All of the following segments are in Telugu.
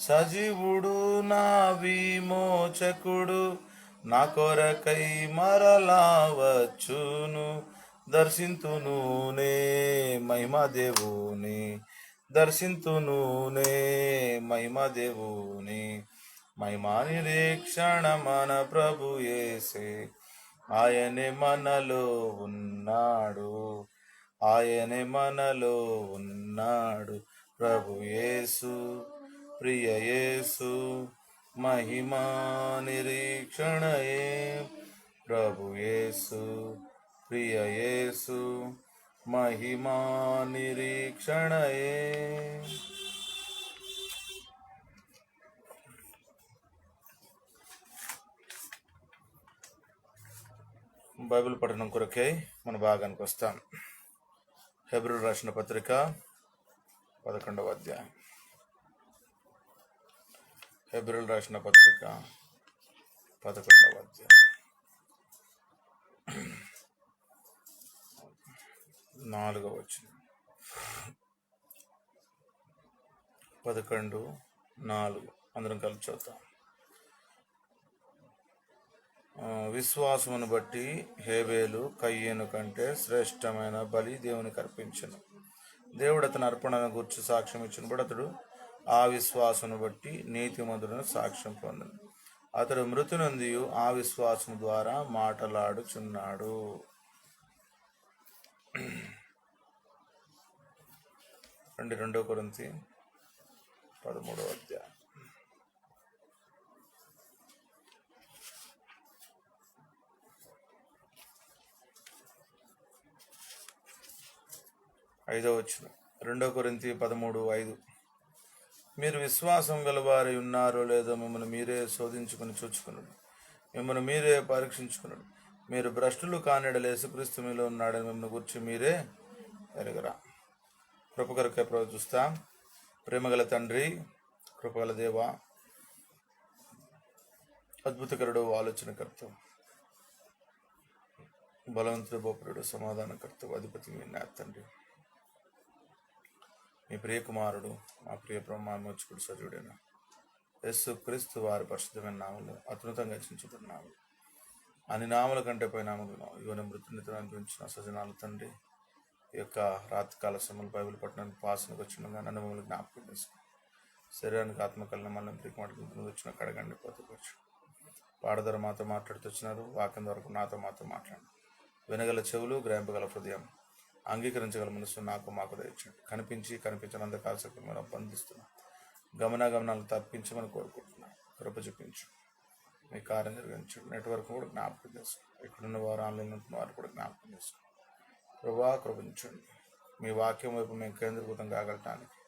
సజీవుడు నా విమోచకుడు నా కొరకై మరలా వచ్చును. దర్శింతును నే మహిమా దేవుని, దర్శింతును నే మహిమా దేవుని. మహిమా నిరీక్షణ మన ప్రభు యేసే, ఆయనే మనలో ఉన్నాడు, ఆయనే మనలో ఉన్నాడు. ప్రభు యేసు, ప్రియ యేసు, మహిమా నిరీక్షణయే. ప్రభు యేసు, ప్రియ యేసు, మహిమా నిరీక్షణయే. బైబిల్ పఠనం కొరకై మన భాగానికి వస్తాం. హెబ్రీయులకు రాసిన పత్రిక 11వ అధ్యాయం. హెబ్రీయులకు రాసిన పత్రిక 11వ అధ్యాయం 4వ వచనం. 11:4 అందరం కలిసి చూద్దాం. విశ్వాసమును బట్టి హేబేలు కయ్యేను కంటే శ్రేష్టమైన బలి దేవునికి అర్పించెను. దేవుడు అతని అర్పణను గురించి సాక్ష్యం ఇచ్చినప్పుడు అతడు ఆ విశ్వాసమును బట్టి నీతిమంతుడని సాక్ష్యం పొందను. అతడు మృతి నొంది ఆ విశ్వాసం ద్వారా మాటలాడుచున్నాడు. రెండో కొరింథీ 13వ అధ్యాయం. ఐదో వచనం. 2 కొరింథీ 13:5. మీరు విశ్వాసం గలవారి ఉన్నారో లేదో మిమ్మల్ని మీరే శోధించుకుని చూచుకున్నాడు, మిమ్మల్ని మీరే పరీక్షించుకున్నాడు. మీరు భ్రష్టులు కానిడలు యేసుక్రీస్తు మీలో ఉన్నాడని మిమ్మల్ని గురించి మీరే ఎరగరా. కృపకరకై ప్రవచిస్తా. ప్రేమగల తండ్రి, కృపగల దేవ, అద్భుతకరుడు, ఆలోచనకర్త, బలవంతుడు, బోపురుడు, సమాధానకర్త, అధిపతి మీ నా తండ్రి, మీ ప్రియకుమారుడు, మా ప్రియ బ్రహ్మోచుకుడు సజీవుడైన యేసుక్రీస్తు వారి పరిశుద్ధమైన నామలు అత్యున్నతంగా హెచ్చించబడినాము. అన్ని నామల కంటే పై నామలు ఇవన్నీ మృతునితో అనిపించిన సజనాలు తండ్రి, ఈ యొక్క రాత్రికాల సమయంలో బైబిల్ పట్టణానికి పాసనకు వచ్చిన నన్ను మమ్మల్ని జ్ఞాపకం చేసుకో. శరీరానికి ఆత్మకల్ని మళ్ళీ ప్రియకుమారుడు వచ్చిన కడగండి పోతవచ్చు. పాడదర మాతో మాట్లాడుతూ వచ్చినారు. వాక్యం వరకు నాతో మాట్లాడు. వినగల చెవులు, గ్రహింపగల హృదయం, అంగీకరించగల మనసు నాకు మాకు దయచండి. కనిపించనంత కాలశక్తి మనం బంధిస్తున్నాం. గమనాలు తప్పించమని కోరుకుంటున్నాం. కృప చూపించు, మీ కార్యం నిర్వహించండి. నెట్వర్క్ కూడా జ్ఞాపకం చేసుకో. ఇక్కడున్న వారు, ఆన్లైన్ ఉంటున్న వారు కూడా జ్ఞాపకం చేసుకో. ప్రభా కృపించండి. మీ వాక్యం వైపు మేము కేంద్రీకృతం కాగలటానికి,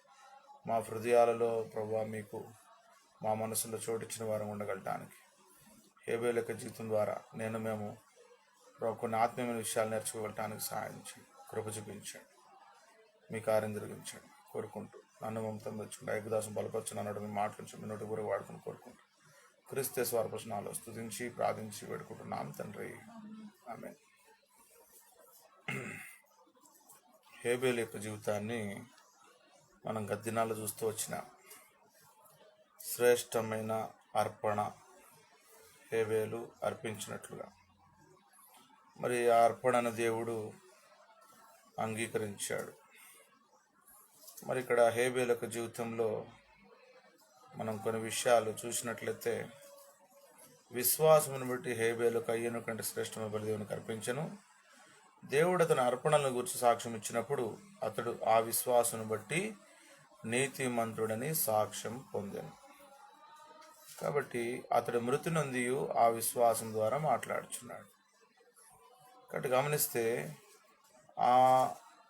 మా హృదయాలలో ప్రభా మీకు మా మనసులో చోటిచ్చిన వారం ఉండగలటానికి, హేబేలు యొక్క జీవితం ద్వారా మేము కొన్ని ఆత్మీయమైన విషయాలు నేర్చుకోగలటానికి సహాయం చేయండి. కృప చూపించండి, మీ కార్యం జరిగించండి కోరుకుంటూ నన్ను మమతం తెచ్చుకుంటూ ఐగుదాసం బలపరచు అన్నాడు. మీ మాటలు మీ నోటి గురి వాడుకుని కోరుకుంటూ క్రీస్తు స్వరపసనాలు స్తుతించి ప్రార్థించి వేడుకుంటున్నాం తండ్రి, ఆమేన్. హేబేలు యొక్క జీవితాన్ని మనం గత దినాల్లో చూస్తూ వచ్చిన శ్రేష్టమైన అర్పణ హేబేలు అర్పించినట్లుగా మరి ఆ అర్పణను దేవుడు అంగీకరించాడు. మరి ఇక్కడ హేబేలు యొక్క జీవితంలో మనం కొన్ని విషయాలు చూసినట్లయితే, విశ్వాసమును బట్టి హేబేలు కయ్యను కంటే శ్రేష్టమైన బలి దేవునికి అర్పించెను. దేవుడు అతని అర్పణలను గురించి సాక్ష్యం ఇచ్చినప్పుడు అతడు ఆ విశ్వాసను బట్టి నీతిమంతుడని సాక్ష్యం పొందాను. కాబట్టి అతడు మృతి నొంది ఆ విశ్వాసం ద్వారా మాట్లాడుచున్నాడు. కాబట్టి గమనిస్తే ఆ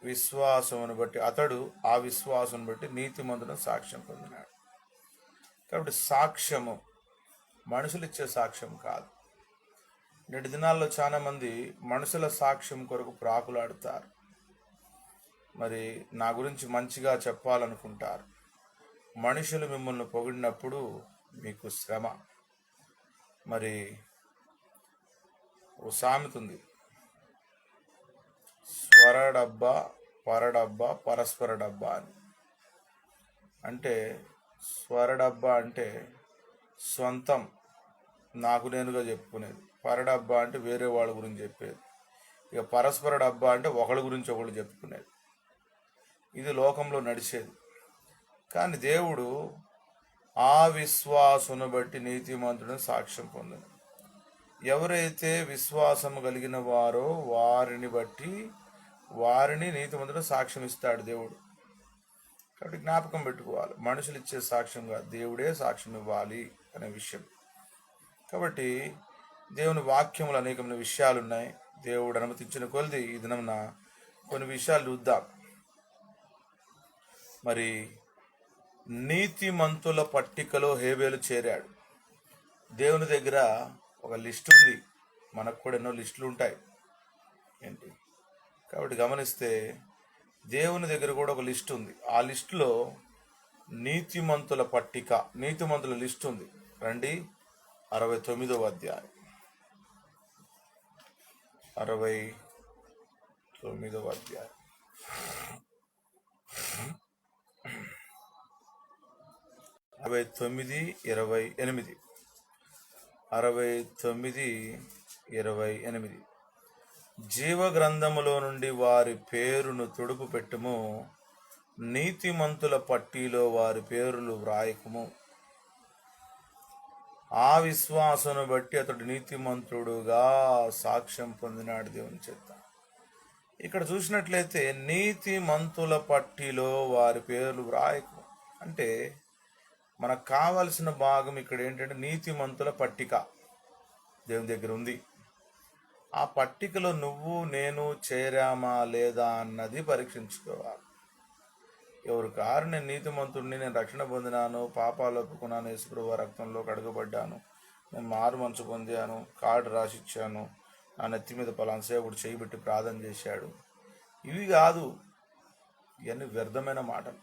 విశ్వాసమును బట్టి అతడు ఆ విశ్వాసం బట్టి నీతిమంతుడని సాక్ష్యం పొందినాడు. కాబట్టి సాక్ష్యము మనుషులు ఇచ్చే సాక్ష్యం కాదు. నేటి దినాల్లో చాలా మంది మనుషుల సాక్ష్యం కొరకు ప్రాకులాడుతారు. మరి నా గురించి మంచిగా చెప్పాలనుకుంటారు. మనుషులు మిమ్మల్ని పొగిడినప్పుడు మీకు శ్రమ. మరి ఓ సామెత ఉంది, స్వర డబ్బా, పరడబ్బా, పరస్పర డబ్బా అని. అంటే స్వరడబ్బా అంటే సొంతం, నాకు నేనుగా చెప్పుకునేది. పరడబ్బా అంటే వేరే వాళ్ళ గురించి చెప్పేది. ఇక పరస్పర డబ్బా అంటే ఒకళ్ళ గురించి ఒకళ్ళు చెప్పుకునేది. ఇది లోకంలో నడిచేది. కానీ దేవుడు ఆ విశ్వాసును బట్టి నీతిమంతుడిని సాక్ష్యం పొందిన. ఎవరైతే విశ్వాసము కలిగిన వారో వారిని బట్టి వారిని నీతిమంతుడు సాక్ష్యం ఇస్తాడు దేవుడు. కాబట్టి జ్ఞాపకం పెట్టుకోవాలి, మనుషులు ఇచ్చే సాక్ష్యంగా దేవుడే సాక్ష్యం ఇవ్వాలి అనే విషయం. కాబట్టి దేవుని వాక్యములు అనేకమైన విషయాలు ఉన్నాయి. దేవుడు అనుమతించిన కొలది ఈ దినమున కొన్ని విషయాలు చూద్దాం. మరి నీతిమంతుల పట్టికలో హేబేలు చేరాడు. దేవుని దగ్గర ఒక లిస్ట్ ఉంది, మనకు కూడా ఎన్నో లిస్టులు ఉంటాయి ఏంటి. కాబట్టి గమనిస్తే దేవుని దగ్గర కూడా ఒక లిస్ట్ ఉంది. ఆ లిస్టులో నీతిమంతుల పట్టిక, నీతిమంతుల లిస్ట్ ఉంది. రండి 69వ అధ్యాయం, 69వ అధ్యాయం 69:28, 69:28. జీవ గ్రంథములో నుండి వారి పేరును తుడుపు పెట్టుము, నీతిమంతుల పట్టీలో వారి పేర్లు వ్రాయకుము. ఆ విశ్వాసను బట్టి అతడు నీతిమంతుడుగా సాక్ష్యం పొందినాడు దేవుని చేత. ఇక్కడ చూసినట్లయితే నీతిమంతుల పట్టిలో వారి పేర్లు వ్రాయకు అంటే మనకు కావలసిన భాగం ఇక్కడ ఏంటంటే నీతిమంతుల పట్టిక దేవుని దగ్గర ఉంది. ఆ పట్టికలో నువ్వు నేను చేరామా లేదా అన్నది పరీక్షించుకోవాలి. ఎవరు కారు నేను నీతిమంతుడిని, నేను రక్షణ పొందినాను, పాపాలు ఒప్పుకున్నాను, యేసుప్రభువు రక్తంలో కడగబడ్డాను, నేను మారు మనసు పొందాను, కార్డు రాసిచ్చాను, నా నెత్తి మీద పలానా సేవకుడు చేయబెట్టి ప్రార్థన చేశాడు, ఇవి కాదు. ఇవన్నీ వ్యర్థమైన మాటలు.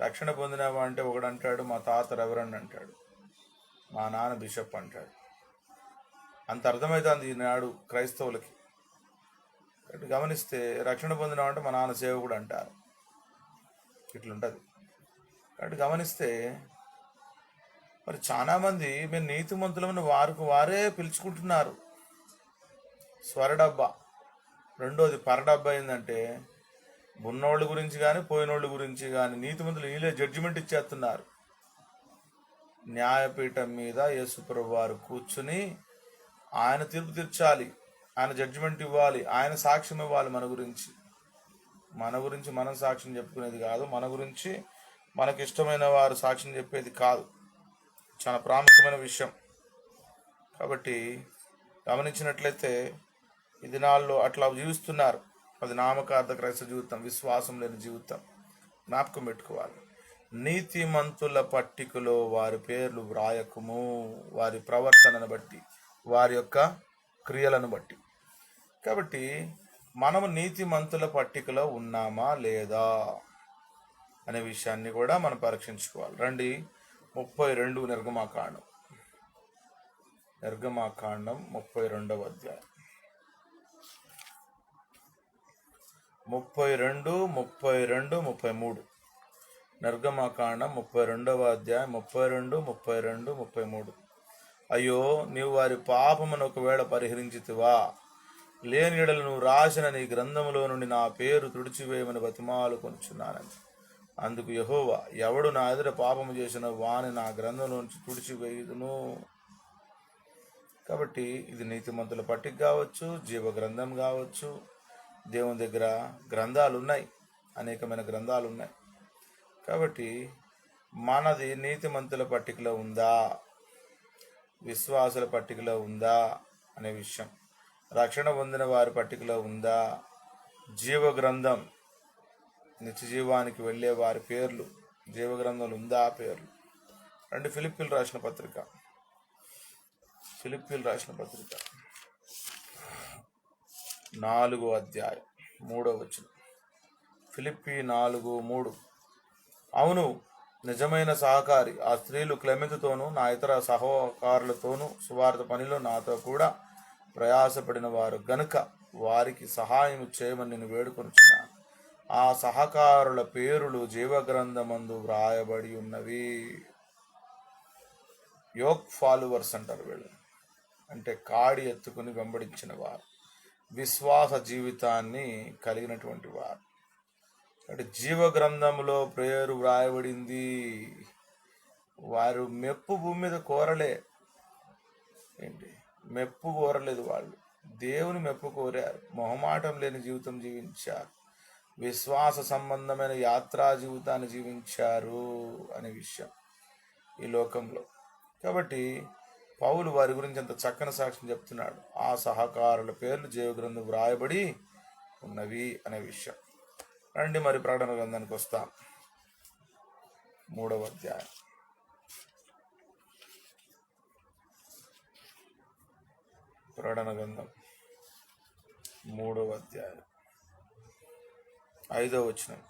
రక్షణ పొందినావా అంటే ఒకడు అంటాడు మా తాత రెవరెండ్ అంటాడు, మా నాన్న బిషప్ అంటాడు. అంత అర్థమవుతుంది ఈనాడు క్రైస్తవులకి. కాబట్టి గమనిస్తే రక్షణ పొందినామంటే మా నాన్న సేవకుడు అంటారు, ఇట్లుంటుంది. కాబట్టి గమనిస్తే మరి చాలామంది మేము నీతిమంతులమని వారికి వారే పిలుచుకుంటున్నారు. స్వరడబ్బా. రెండోది పరడబ్బా ఏంటంటే ఉన్నోళ్ళ గురించి కానీ పోయినోళ్ళ గురించి కానీ నీతిమంతులు వీళ్ళే జడ్జిమెంట్ ఇచ్చేస్తున్నారు. న్యాయపీఠం మీద యేసుప్రభువు వారు కూర్చుని ఆయన తీర్పు తీర్చాలి, ఆయన జడ్జిమెంట్ ఇవ్వాలి, ఆయన సాక్ష్యం ఇవ్వాలి మన గురించి. మనం సాక్ష్యం చెప్పుకునేది కాదు, మన గురించి మనకి ఇష్టమైన వారు సాక్ష్యం చెప్పేది కాదు. చాలా ప్రాముఖ్యమైన విషయం. కాబట్టి గమనించినట్లయితే ఈ దినాల్లో అట్లా జీవిస్తున్నారు. అది నామకార్థ క్రైస్తవ జీవితం, విశ్వాసం లేని జీవితం. జ్ఞాపకం పెట్టుకోవాలి. నీతిమంతుల పట్టికలో వారి పేర్లు వ్రాయకము, వారి ప్రవర్తనను బట్టి, వారి యొక్క క్రియలను బట్టి. కాబట్టి మనము నీతిమంతుల పట్టికలో ఉన్నామా లేదా అనే విషయాన్ని కూడా మనం పరీక్షించుకోవాలి. రండి 32 నిర్గమాకాండం 32వ అధ్యాయం 32, 32, 33. నిర్గమాకాండం 32వ అధ్యాయం 32, 32, 33. అయ్యో నీవు వారి పాపమును ఒకవేళ పరిహరించితివా, లేని యెడల నువ్వు రాసిన నీ గ్రంథములో నుండి నా పేరు తుడిచివేయమని బతిమాలు కొనుచున్నానని. అందుకు యెహోవా, ఎవడు నా ఎదుట పాపము చేసిన వాని నా గ్రంథంలో నుంచి తుడిచివేయుదును. కాబట్టి ఇది నీతిమంతుల పట్టిక కావచ్చు, జీవ గ్రంథం కావచ్చు. దేవుని దగ్గర గ్రంథాలు ఉన్నాయి, అనేకమైన గ్రంథాలు ఉన్నాయి. కాబట్టి మనది నీతిమంతుల పట్టికలో ఉందా, విశ్వాసుల పట్టికలో ఉందా అనే విషయం, రక్షణ పొందిన వారి పట్టికలో ఉందా, జీవ గ్రంథం నిత్య జీవానికి వెళ్ళే వారి పేర్లు జీవ గ్రంథంలో ఉందా పేర్లు. రండి ఫిలిప్పీలు రాసిన పత్రిక 4వ అధ్యాయం 3వ వచనం. ఫిలిప్పీ 4:3. అవును, నిజమైన సహకారి ఆ స్త్రీలు క్లెమెంతుతోనూ నా ఇతర సహకారులతోనూ సువార్త పనిలో నాతో కూడా ప్రయాసపడిన వారు గనుక వారికి సహాయం చేయమని నేను వేడుకొనుచున్నాను. ఆ సహకారుల పేరులు జీవగ్రంథమందు వ్రాయబడి ఉన్నవి. యోక్ ఫాలోవర్స్ అంటారు వీళ్ళు, అంటే కాడి ఎత్తుకుని వెంబడించిన వారు, విశ్వాస జీవితాన్ని కలిగినటువంటి వారు. అంటే జీవగ్రంథంలో పేరు వ్రాయబడింది. వారు మెప్పు భూమి మీద కోరలే, ఏంటి మెప్పు కోరలేదు, వాళ్ళు దేవుని మెప్పు కోరారు. మొహమాటం లేని జీవితం జీవించారు, విశ్వాస సంబంధమైన యాత్రా జీవితాన్ని జీవించారు అనే విషయం ఈ లోకంలో. కాబట్టి పౌలు వారి గురించి అంత చక్కని సాక్ష్యం చెప్తున్నాడు. ఆ సహకారుల పేర్లు జీవగ్రంథం వ్రాయబడి ఉన్నవి అనే విషయం. రండి మరి ప్రకటన గ్రంథానికి వస్తాం. 3వ అధ్యాయం. ప్రకటన గ్రంథం 3వ అధ్యాయం 5వ వచనం.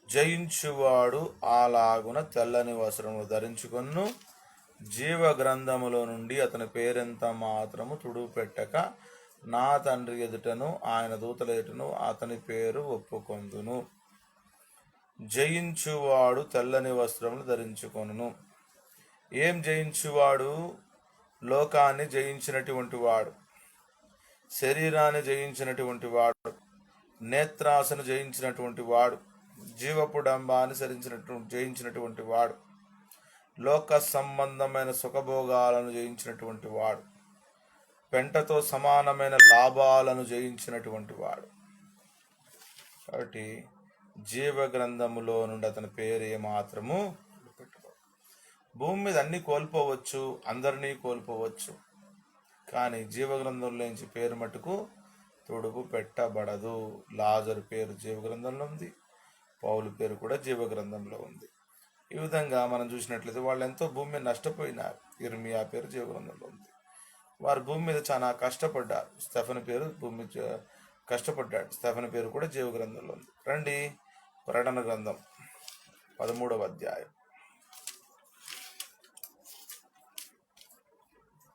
జయించువాడు అలాగున తెల్లని వస్త్రము ధరించుకొను, జీవ గ్రంథములో నుండి అతని పేరెంత మాత్రము తుడువు పెట్టక నా తండ్రి ఎదుటను ఆయన దూతల ఎదుటను అతని పేరు ఒప్పుకొందును. జయించువాడు తెల్లని వస్త్రములు ధరించుకొను. ఏం జయించువాడు? లోకాన్ని జయించినటువంటి వాడు, శరీరాన్ని జయించినటువంటి వాడు, నేత్రాసను జయించినటువంటి వాడు, జీవపు డంబాన్ని జయించినటువంటి వాడు, లోక సంబంధమైన సుఖభోగాలను జయించినటువంటి వాడు, పెంటతో సమానమైన లాభాలను జయించినటువంటి వాడు. కాబట్టి జీవ గ్రంథములో నుండి అతని పేరు ఏమాత్రము పెట్టుకో. భూమి మీద అన్ని కోల్పోవచ్చు, అందరినీ కోల్పోవచ్చు, కానీ జీవగ్రంథంలోంచి పేరు మటుకు తొడుగు పెట్టబడదు. లాజరు పేరు జీవగ్రంథంలో ఉంది, పౌలు పేరు కూడా జీవగ్రంథంలో ఉంది. ఈ విధంగా మనం చూసినట్లయితే వాళ్ళు ఎంతో భూమి మీద నష్టపోయినారు. ఇర్మియా పేరు జీవగ్రంథంలో ఉంది. వారు భూమి మీద చాలా కష్టపడ్డారు. స్టెఫెను పేరు భూమి కష్టపడ్డాడు, స్టెఫెను పేరు కూడా జీవగ్రంథంలో ఉంది. రండి ప్రకటన గ్రంథం 13వ అధ్యాయం.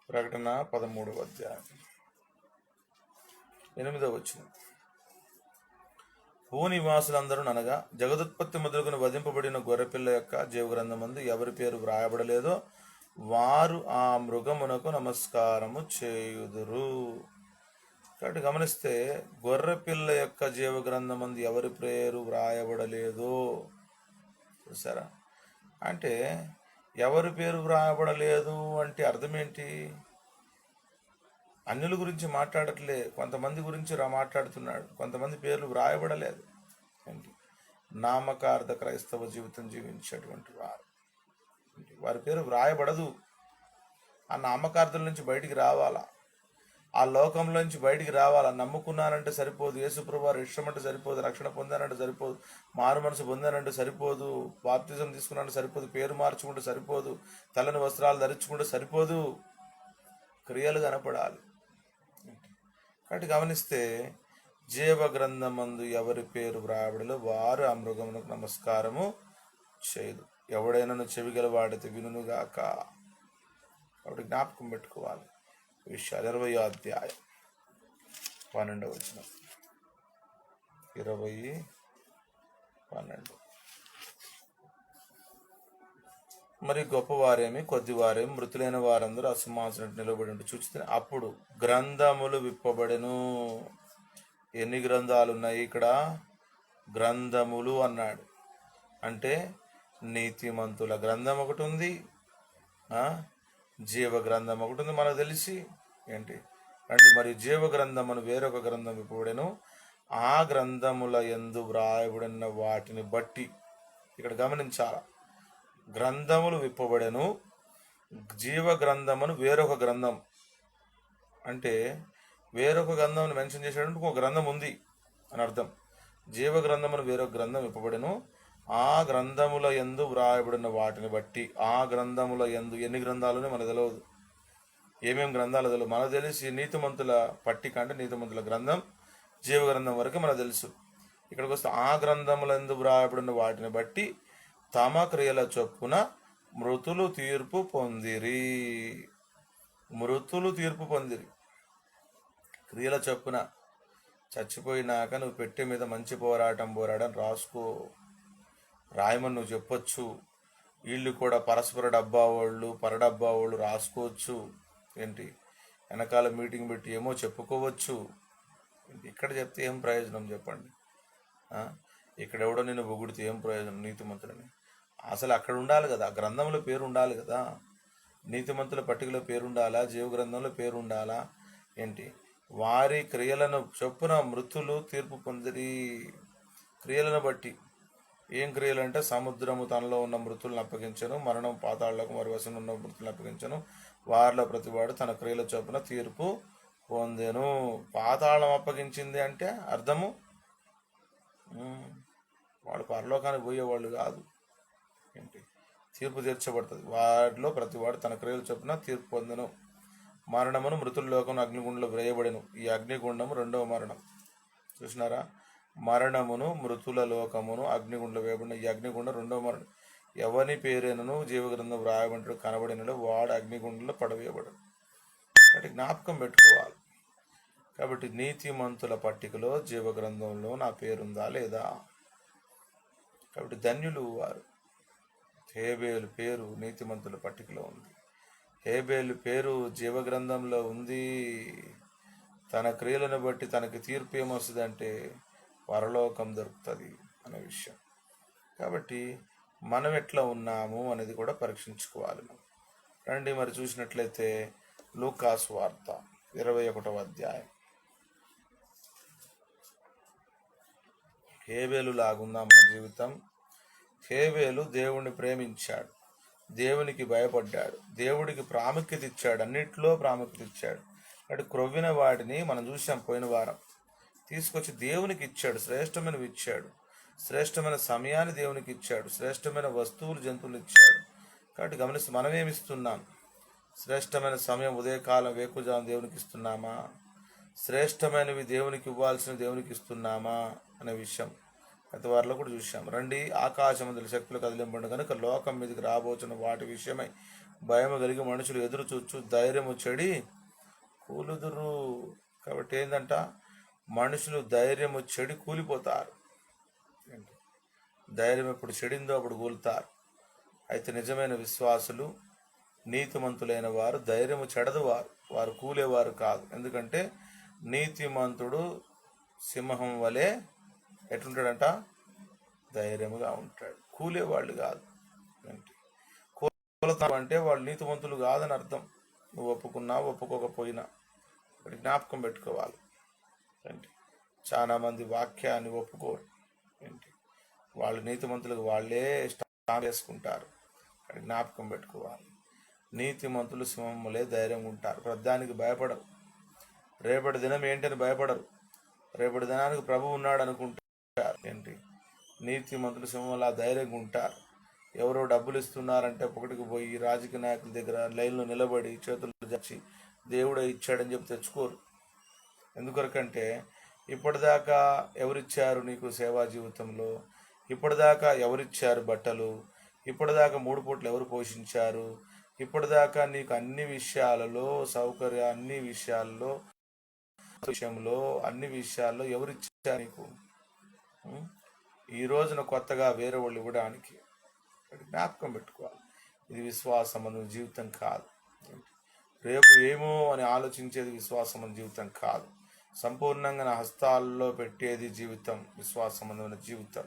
ప్రకటన 13వ అధ్యాయం 8వ వచనం. భూనివాసులందరూ అనగా జగదుత్పత్తి మొదలుకొని వధింపబడిన గొర్రెపిల్ల యొక్క జీవగ్రంథమందు ఎవరి పేరు వ్రాయబడలేదో వారు ఆ మృగమునకు నమస్కారము చేయుదురు. కాబట్టి గమనిస్తే గొర్రెపిల్ల యొక్క జీవగ్రంథమందు ఎవరి పేరు వ్రాయబడలేదో చూసారా? అంటే ఎవరి పేరు వ్రాయబడలేదు అంటే అర్థం ఏంటి? అన్యుల గురించి మాట్లాడట్లే, కొంతమంది గురించి మాట్లాడుతున్నాడు. కొంతమంది పేర్లు వ్రాయబడలేదు. ఏంటి? నామకార్థ క్రైస్తవ జీవితం జీవించేటువంటి వారు, వారి పేరు వ్రాయబడదు. ఆ నామకార్థుల నుంచి బయటికి రావాలా, ఆ లోకంలో నుంచి బయటికి రావాలా. నమ్ముకున్నానంటే సరిపోదు, యేసుప్రభువు వారు ఇష్టం అంటే సరిపోదు, రక్షణ పొందానంటే సరిపోదు, మారు మనసు పొందానంటే సరిపోదు, బాప్తిజం తీసుకున్నానంటే సరిపోదు, పేరు మార్చుకుంటే సరిపోదు, తెల్లని వస్త్రాలు ధరించుకుంటే సరిపోదు, క్రియలు కనపడాలి. కాబట్టి గమనిస్తే జీవగ్రంథమందు ఎవరి పేరు వ్రాయబడిలో వారు ఆ మృగమునకు నమస్కారము చేయదు. ఎవడైనా చెవిగలవాడితే వినుగాక. కాబట్టి జ్ఞాపకం పెట్టుకోవాలి విషయాలు. 20వ అధ్యాయం 12వ వచనం. 20:12. మరి గొప్పవారేమి కొద్దివారేమి మృతులైన వారందరూ అసింహాసనం నిలబడి ఉండి చూస్తే అప్పుడు గ్రంథములు విప్పబడెను. ఎన్ని గ్రంథాలు ఉన్నాయి ఇక్కడ? గ్రంథములు అన్నాడు అంటే నీతిమంతుల గ్రంథం ఒకటి ఉంది, జీవ గ్రంథం ఒకటి ఉంది మనకు తెలిసి. ఏంటి రండి మరి జీవ గ్రంథమును వేరొక గ్రంథం విప్పబడెను, ఆ గ్రంథముల యందు వ్రాయబడిన వాటిని బట్టి. ఇక్కడ గమనించాల, గ్రంథములు విప్పబడెను, జీవ గ్రంథమును వేరొక గ్రంథం అంటే వేరొక గ్రంథం మెన్షన్ చేసేటంటే ఒక గ్రంథం ఉంది అని అర్థం. జీవ గ్రంథమును వేరొక గ్రంథం విప్పబడెను, ఆ గ్రంథముల యందు వ్రాయబడిన వాటిని బట్టి. ఆ గ్రంథముల యందు ఎన్ని గ్రంథాలునే మనకు తెలియదు, ఏమేమి గ్రంథాలు తెలియదు. మనకు తెలిసి నీతిమంతుల పట్టిక అంటే నీతిమంతుల గ్రంథం, జీవ గ్రంథం వరకు మనకు తెలుసు. ఇక్కడికి వస్తే ఆ గ్రంథముల యందు వ్రాయబడిన వాటిని బట్టి తమ క్రియల చొప్పున మృతులు తీర్పు పొందిరి. మృతులు తీర్పు పొందిరి క్రియల చొప్పున. చచ్చిపోయినాక నువ్వు పెట్టె మీద మంచి పోరాటం పోరాడని రాసుకో, రాయమని నువ్వు చెప్పొచ్చు. వీళ్ళు కూడా పరస్పర డబ్బా వాళ్ళు పరడబ్బా వాళ్ళు రాసుకోవచ్చు. ఏంటి వెనకాల మీటింగ్ పెట్టి ఏమో చెప్పుకోవచ్చు. ఇక్కడ చెప్తే ఏం ప్రయోజనం చెప్పండి? ఇక్కడ ఎవడో నిన్ను పొగిడితే ఏం ప్రయోజనం? నీతిమంతులని అసలు అక్కడ ఉండాలి కదా, గ్రంథంలో పేరు ఉండాలి కదా. నీతిమంతుల పట్టికలో పేరు ఉండాలా? జీవ గ్రంథంలో పేరు ఉండాలా? ఏంటి వారి క్రియలను చొప్పున మృతులు తీర్పు పొందిరి. క్రియలను బట్టి ఏం క్రియలు అంటే, సముద్రము తనలో ఉన్న మృతులను అప్పగించను, మరణం పాతాళ్లకు మరి వశం ఉన్న మృతులను అప్పగించను, వారిలో ప్రతివాడు తన క్రియల చొప్పున తీర్పు పొందెను. పాతాళం అప్పగించింది అంటే అర్థము వాడు పరలోకానికి పోయేవాళ్ళు కాదు. ఏంటి తీర్పు తీర్చబడుతుంది. వారిలో ప్రతివాడు తన క్రియల చొప్పున తీర్పు పొందెను. మరణమును మృతుల లోకం అగ్నిగుండంలో వేయబడెను. ఈ అగ్నిగుండము రెండవ మరణం. చూసినారా? మరణమును మృతుల లోకమును అగ్నిగుండంలో వేయబడిన ఈ అగ్నిగుండం రెండవ మరణం. ఎవని పేరేనను జీవగ్రంథం వ్రాయబడి కనబడినలో వాడు అగ్నిగుండంలో పడవేయబడను. కాబట్టి జ్ఞాపకం పెట్టుకోవాలి. కాబట్టి నీతిమంతుల పట్టికలో జీవగ్రంథంలో నా పేరుందా లేదా? కాబట్టి ధన్యులు వారు. హేబేలు పేరు నీతిమంతుల పట్టికలో ఉంది. హేబేలు పేరు జీవగ్రంథంలో ఉంది. తన క్రియలను బట్టి తనకి తీర్పు ఏమొస్తుందంటే పరలోకం దొరుకుతుంది అనే విషయం. కాబట్టి మనం ఎట్లా ఉన్నాము అనేది కూడా పరీక్షించుకోవాలి. రండి మరి చూసినట్లయితే లూకాసు వార్త 21వ అధ్యాయం. హేబేలు లాగుందా మన జీవితం? హేబేలు దేవుణ్ణి ప్రేమించాడు, దేవునికి భయపడ్డాడు, దేవుడికి ప్రాముఖ్యత ఇచ్చాడు, అన్నిట్లో ప్రాముఖ్యత ఇచ్చాడు. అంటే క్రొవ్విన వాటిని మనం చూసాం పోయిన వారం, తీసుకొచ్చి దేవునికి ఇచ్చాడు, శ్రేష్టమైనవి ఇచ్చాడు, శ్రేష్టమైన సమయాన్ని దేవునికి ఇచ్చాడు, శ్రేష్టమైన వస్తువులు జంతువులు ఇచ్చాడు. కాబట్టి గమనిస్తూ మనమేమిస్తున్నాం? శ్రేష్టమైన సమయం ఉదయకాలం వేకుజాము దేవునికి ఇస్తున్నామా? శ్రేష్టమైనవి దేవునికి ఇవ్వాల్సిన దేవునికి ఇస్తున్నామా అనే విషయం గత వారిలో కూడా చూసాం. రండి, ఆకాశమందుల శక్తులు కదిలింపండు కనుక లోకం మీదకి రాబోతున్న వాటి విషయమై భయం కలిగి మనుషులు ఎదురు చూచు ధైర్యము చెడి కూలుదురు. కాబట్టి ఏంటంట, మనుషులు ధైర్యము చెడి కూలిపోతారు. ధైర్యం ఎప్పుడు చెడిందో అప్పుడు కూలుతారు. అయితే నిజమైన విశ్వాసులు, నీతిమంతులైన వారు ధైర్యము చెడదు, వారు కూలేవారు కాదు. ఎందుకంటే నీతిమంతుడు సింహం వలె ఎట్లుంటాడంట, ధైర్యముగా ఉంటాడు. కూలేవాళ్ళు కాదు. కూలతాం అంటే వాళ్ళు నీతిమంతులు కాదని అర్థం. నువ్వు ఒప్పుకున్నా ఒప్పుకోకపోయినా జ్ఞాపకం పెట్టుకోవాలి. ఏంటి చాలామంది వాక్యాన్ని ఒప్పుకోరు. ఏంటి వాళ్ళు నీతిమంతులకు వాళ్ళే స్టాంప్ వేసుకుంటారు. జ్ఞాపకం పెట్టుకోవాలి. నీతిమంతులు సింహములే ధైర్యంగా ఉంటారు, ప్రధానికి భయపడరు. రేపటి దినం ఏంటని భయపడరు. రేపటి దినానికి ప్రభు ఉన్నాడు అనుకుంటారు. ఏంటి నీతిమంతులు సింహంలా ధైర్యంగా ఉంటారు. ఎవరో డబ్బులు ఇస్తున్నారంటే ఒకటికి పోయి రాజకీయ నాయకుల దగ్గర లైన్లో నిలబడి చేతులు చచ్చి దేవుడే ఇచ్చాడని చెప్పి తెచ్చుకోరు. ఎందుకొరకంటే ఇప్పటిదాకా ఎవరిచ్చారు నీకు సేవా జీవితంలో? ఇప్పటిదాకా ఎవరిచ్చారు బట్టలు? ఇప్పటిదాకా 3 పూటలు ఎవరు పోషించారు? ఇప్పటిదాకా నీకు అన్ని విషయాలలో సౌకర్య, అన్ని విషయాల్లో అన్ని విషయాల్లో ఎవరిచ్చారు నీకు? ఈ రోజున కొత్తగా వేరే వాళ్ళు ఇవ్వడానికి జ్ఞాపకం పెట్టుకోవాలి. ఇది విశ్వాసమైన జీవితం కాదు. రేపు ఏమో అని ఆలోచించేది విశ్వాసమైన జీవితం కాదు. సంపూర్ణంగా నా హస్తాల్లో పెట్టేది జీవితం, విశ్వాసమైన జీవితం.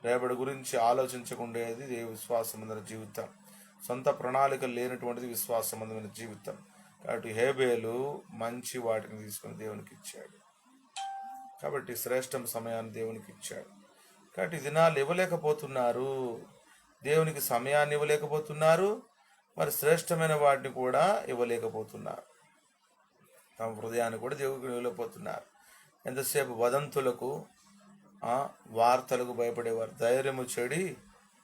రేపటి గురించి ఆలోచించకుండేది విశ్వాసమైన జీవితం. సొంత ప్రణాళిక లేనటువంటిది విశ్వాసమైన జీవితం. కాబట్టి హేబేలు మంచి వాటిని తీసుకుని దేవునికి ఇచ్చాడు. కాబట్టి శ్రేష్టం సమయాన్ని దేవునికి ఇచ్చాడు. కాబట్టి దినాలు ఇవ్వలేకపోతున్నారు, దేవునికి సమయాన్ని ఇవ్వలేకపోతున్నారు, మరి శ్రేష్టమైన వాటిని కూడా ఇవ్వలేకపోతున్నారు. తమ హృదయాన్ని కూడా దేవునికి ఇవ్వలేకపోతున్నారు. ఎంతసేపు వదంతులకు, వార్తలకు భయపడేవారు ధైర్యము చెడి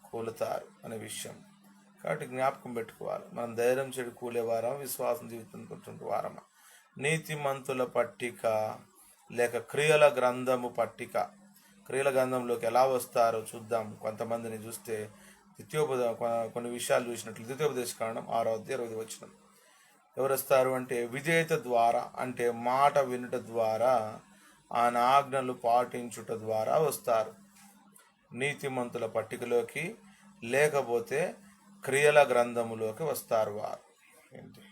కూలుతారు అనే విషయం. కాబట్టి జ్ఞాపకం పెట్టుకోవాలి. మనం ధైర్యం చెడి కూలేవారమా, విశ్వాసం జీవితం కొంచెం వారమా? నీతిమంతుల పట్టిక లేక క్రియల గ్రంథము పట్టిక. క్రియల గ్రంథంలోకి ఎలా వస్తారో చూద్దాం. కొంతమందిని చూస్తే కొన్ని విషయాలు చూసినట్లు ద్వితీయోపదేశకాండం 6వ అధ్యాయం 20వ వచనం. ఎవరు వస్తారు అంటే విధేయత ద్వారా, అంటే మాట వినుట ద్వారా ఆయన ఆజ్ఞలు పాటించుట ద్వారా వస్తారు. నీతిమంతుల పట్టికలోకి లేకపోతే క్రియల గ్రంథములోకి వస్తారు వారు. ఏంటి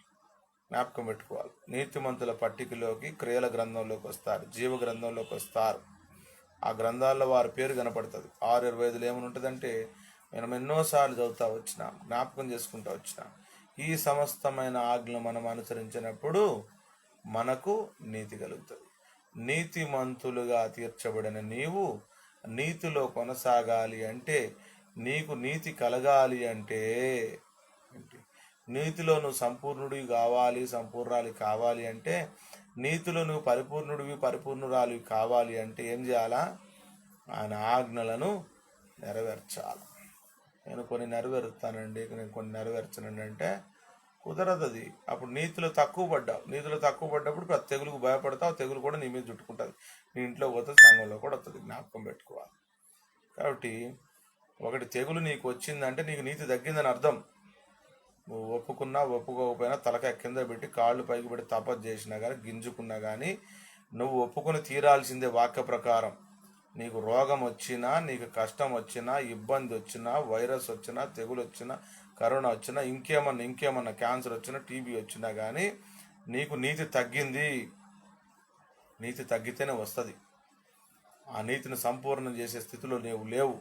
జ్ఞాపకం పెట్టుకోవాలి. నీతిమంతుల పట్టికలోకి క్రియల గ్రంథంలోకి వస్తారు, జీవ గ్రంథంలోకి వస్తారు. ఆ గ్రంథాల్లో వారి పేరు కనపడుతుంది. 6:25 ఏమని ఉంటుందంటే, మనం ఎన్నోసార్లు చదువుతా వచ్చినాం, జ్ఞాపకం చేసుకుంటూ వచ్చినాం. ఈ సమస్తమైన ఆజ్ఞలు మనం అనుసరించినప్పుడు మనకు నీతి కలుగుతుంది. నీతిమంతులుగా తీర్చబడిన నీవు నీతిలో కొనసాగాలి అంటే, నీకు నీతి కలగాలి అంటే, నీతిలో నువ్వు సంపూర్ణుడివి కావాలి, సంపూర్ణాలు కావాలి అంటే, నీతిలో నువ్వు పరిపూర్ణుడివి పరిపూర్ణురాలివి కావాలి అంటే ఏం చేయాలా? ఆయన ఆజ్ఞలను నెరవేర్చాలి. నేను కొన్ని నెరవేరుస్తానండి, నేను కొన్ని నెరవేర్చనండి అంటే కుదరదు అది. అప్పుడు నీతిలో తక్కువ పడ్డావు. నీతిలో తక్కువ పడ్డప్పుడు ప్రతి తెగులుకు భయపడతావు. తెగులు కూడా నీ మీద చుట్టుకుంటుంది. నీ ఇంట్లో పోతుంది, సంఘంలో కూడా వస్తుంది. జ్ఞాపకం పెట్టుకోవాలి. కాబట్టి ఒకటి తెగులు నీకు వచ్చిందంటే నీకు నీతి తగ్గిందని అర్థం. నువ్వు ఒప్పుకున్నా ఒప్పుకోకపోయినా తలకాయ కింద పెట్టి కాళ్ళు పైకి పెట్టి తపస్సు చేసినా కానీ, గింజుకున్నా కానీ నువ్వు ఒప్పుకొని తీరాల్సిందే వాక్య ప్రకారం. నీకు రోగం వచ్చినా, నీకు కష్టం వచ్చినా, ఇబ్బంది వచ్చినా, వైరస్ వచ్చినా, తెగులు వచ్చినా, కరోనా వచ్చినా, ఇంకేమన్నా క్యాన్సర్ వచ్చినా, టీబీ వచ్చినా కానీ నీకు నీతి తగ్గింది. నీతి తగ్గితేనే వస్తుంది. ఆ నీతిని సంపూర్ణం చేసే స్థితిలో నీవు లేవు.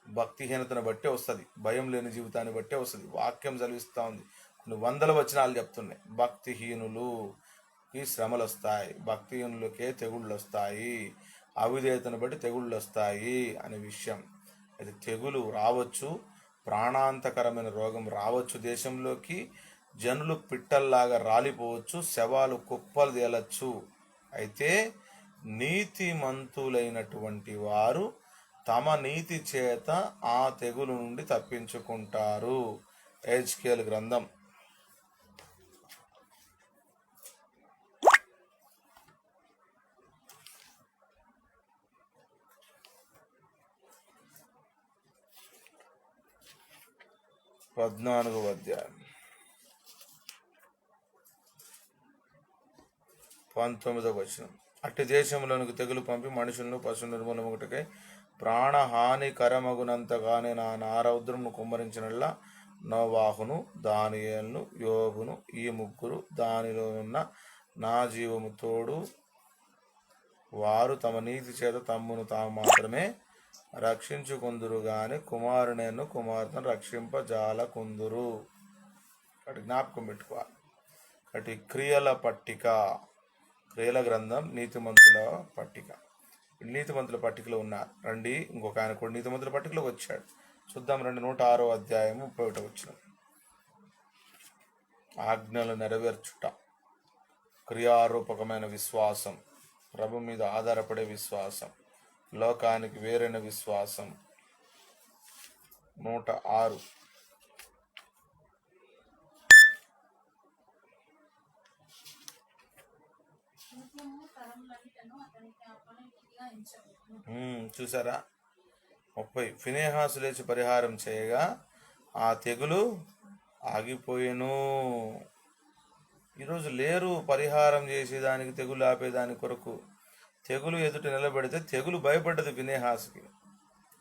భక్తిహీనతను బట్టే వస్తుంది, భయం లేని జీవితాన్ని బట్టే వస్తుంది. వాక్యం చదివిస్తూ ఉంది, కొన్ని 100 వచనాలు చెప్తున్నాయి. భక్తిహీనులకి శ్రమలు వస్తాయి, భక్తిహీనులకే తెగుళ్ళు వస్తాయి, అవిధేయతను బట్టి తెగుళ్ళు వస్తాయి అనే విషయం. అది తెగులు రావచ్చు, ప్రాణాంతకరమైన రోగం రావచ్చు దేశంలోకి, జనులు పిట్టల్లాగా రాలిపోవచ్చు, శవాలు కుప్పలు తేలచ్చు. అయితే నీతిమంతులైనటువంటి వారు తమ నీతి చేత ఆ తెగులు నుండి తప్పించుకుంటారు. హెజ్కేలు గ్రంథం 14వ అధ్యాయం 19వ వచనం. అట్టి దేశంలోనికి తెగులు పంపి మనుషులను పశు నిర్మూలముటకై ప్రాణహానికరమగునంతగానే నా నారౌద్రమును కుమ్మరించినల్లా నోవాహును, దానియేలును, యోబును ఈ ముగ్గురు దానిలో ఉన్న నా జీవము తోడు వారు తమ నీతి చేత తమ్మును తాము మాత్రమే రక్షించుకుందురు గాని కుమారునేను కుమార్తెను రక్షింపజాలకుందురు. అటు జ్ఞాపకం పెట్టుకోవాలి. అటు క్రియల పట్టిక, క్రియల గ్రంథం, నీతిమంతుల పట్టిక. నీతిమంతుల పట్టికలో ఉన్నారు. రండి, ఇంకొక ఆయన కూడా నీతిమంతుల పట్టికలోకి వచ్చాడు. చూద్దాం రండి. 106వ అధ్యాయము 31వ వచనం. ఆజ్ఞలు నెరవేర్చుట, క్రియారూపకమైన విశ్వాసం, ప్రభు మీద ఆధారపడే విశ్వాసం, లోకానికి వేరైన విశ్వాసం. 106. చూసారా? 30. ఫినెహాసు లేచి పరిహారం చేయగా ఆ తెగులు ఆగిపోయెను. ఈరోజు లేరు పరిహారం చేసేదానికి, తెగులు ఆపేదాని కొరకు. తెగులు ఎదుట నిలబెడితే తెగులు భయపడ్డది ఫినెహాసుకి.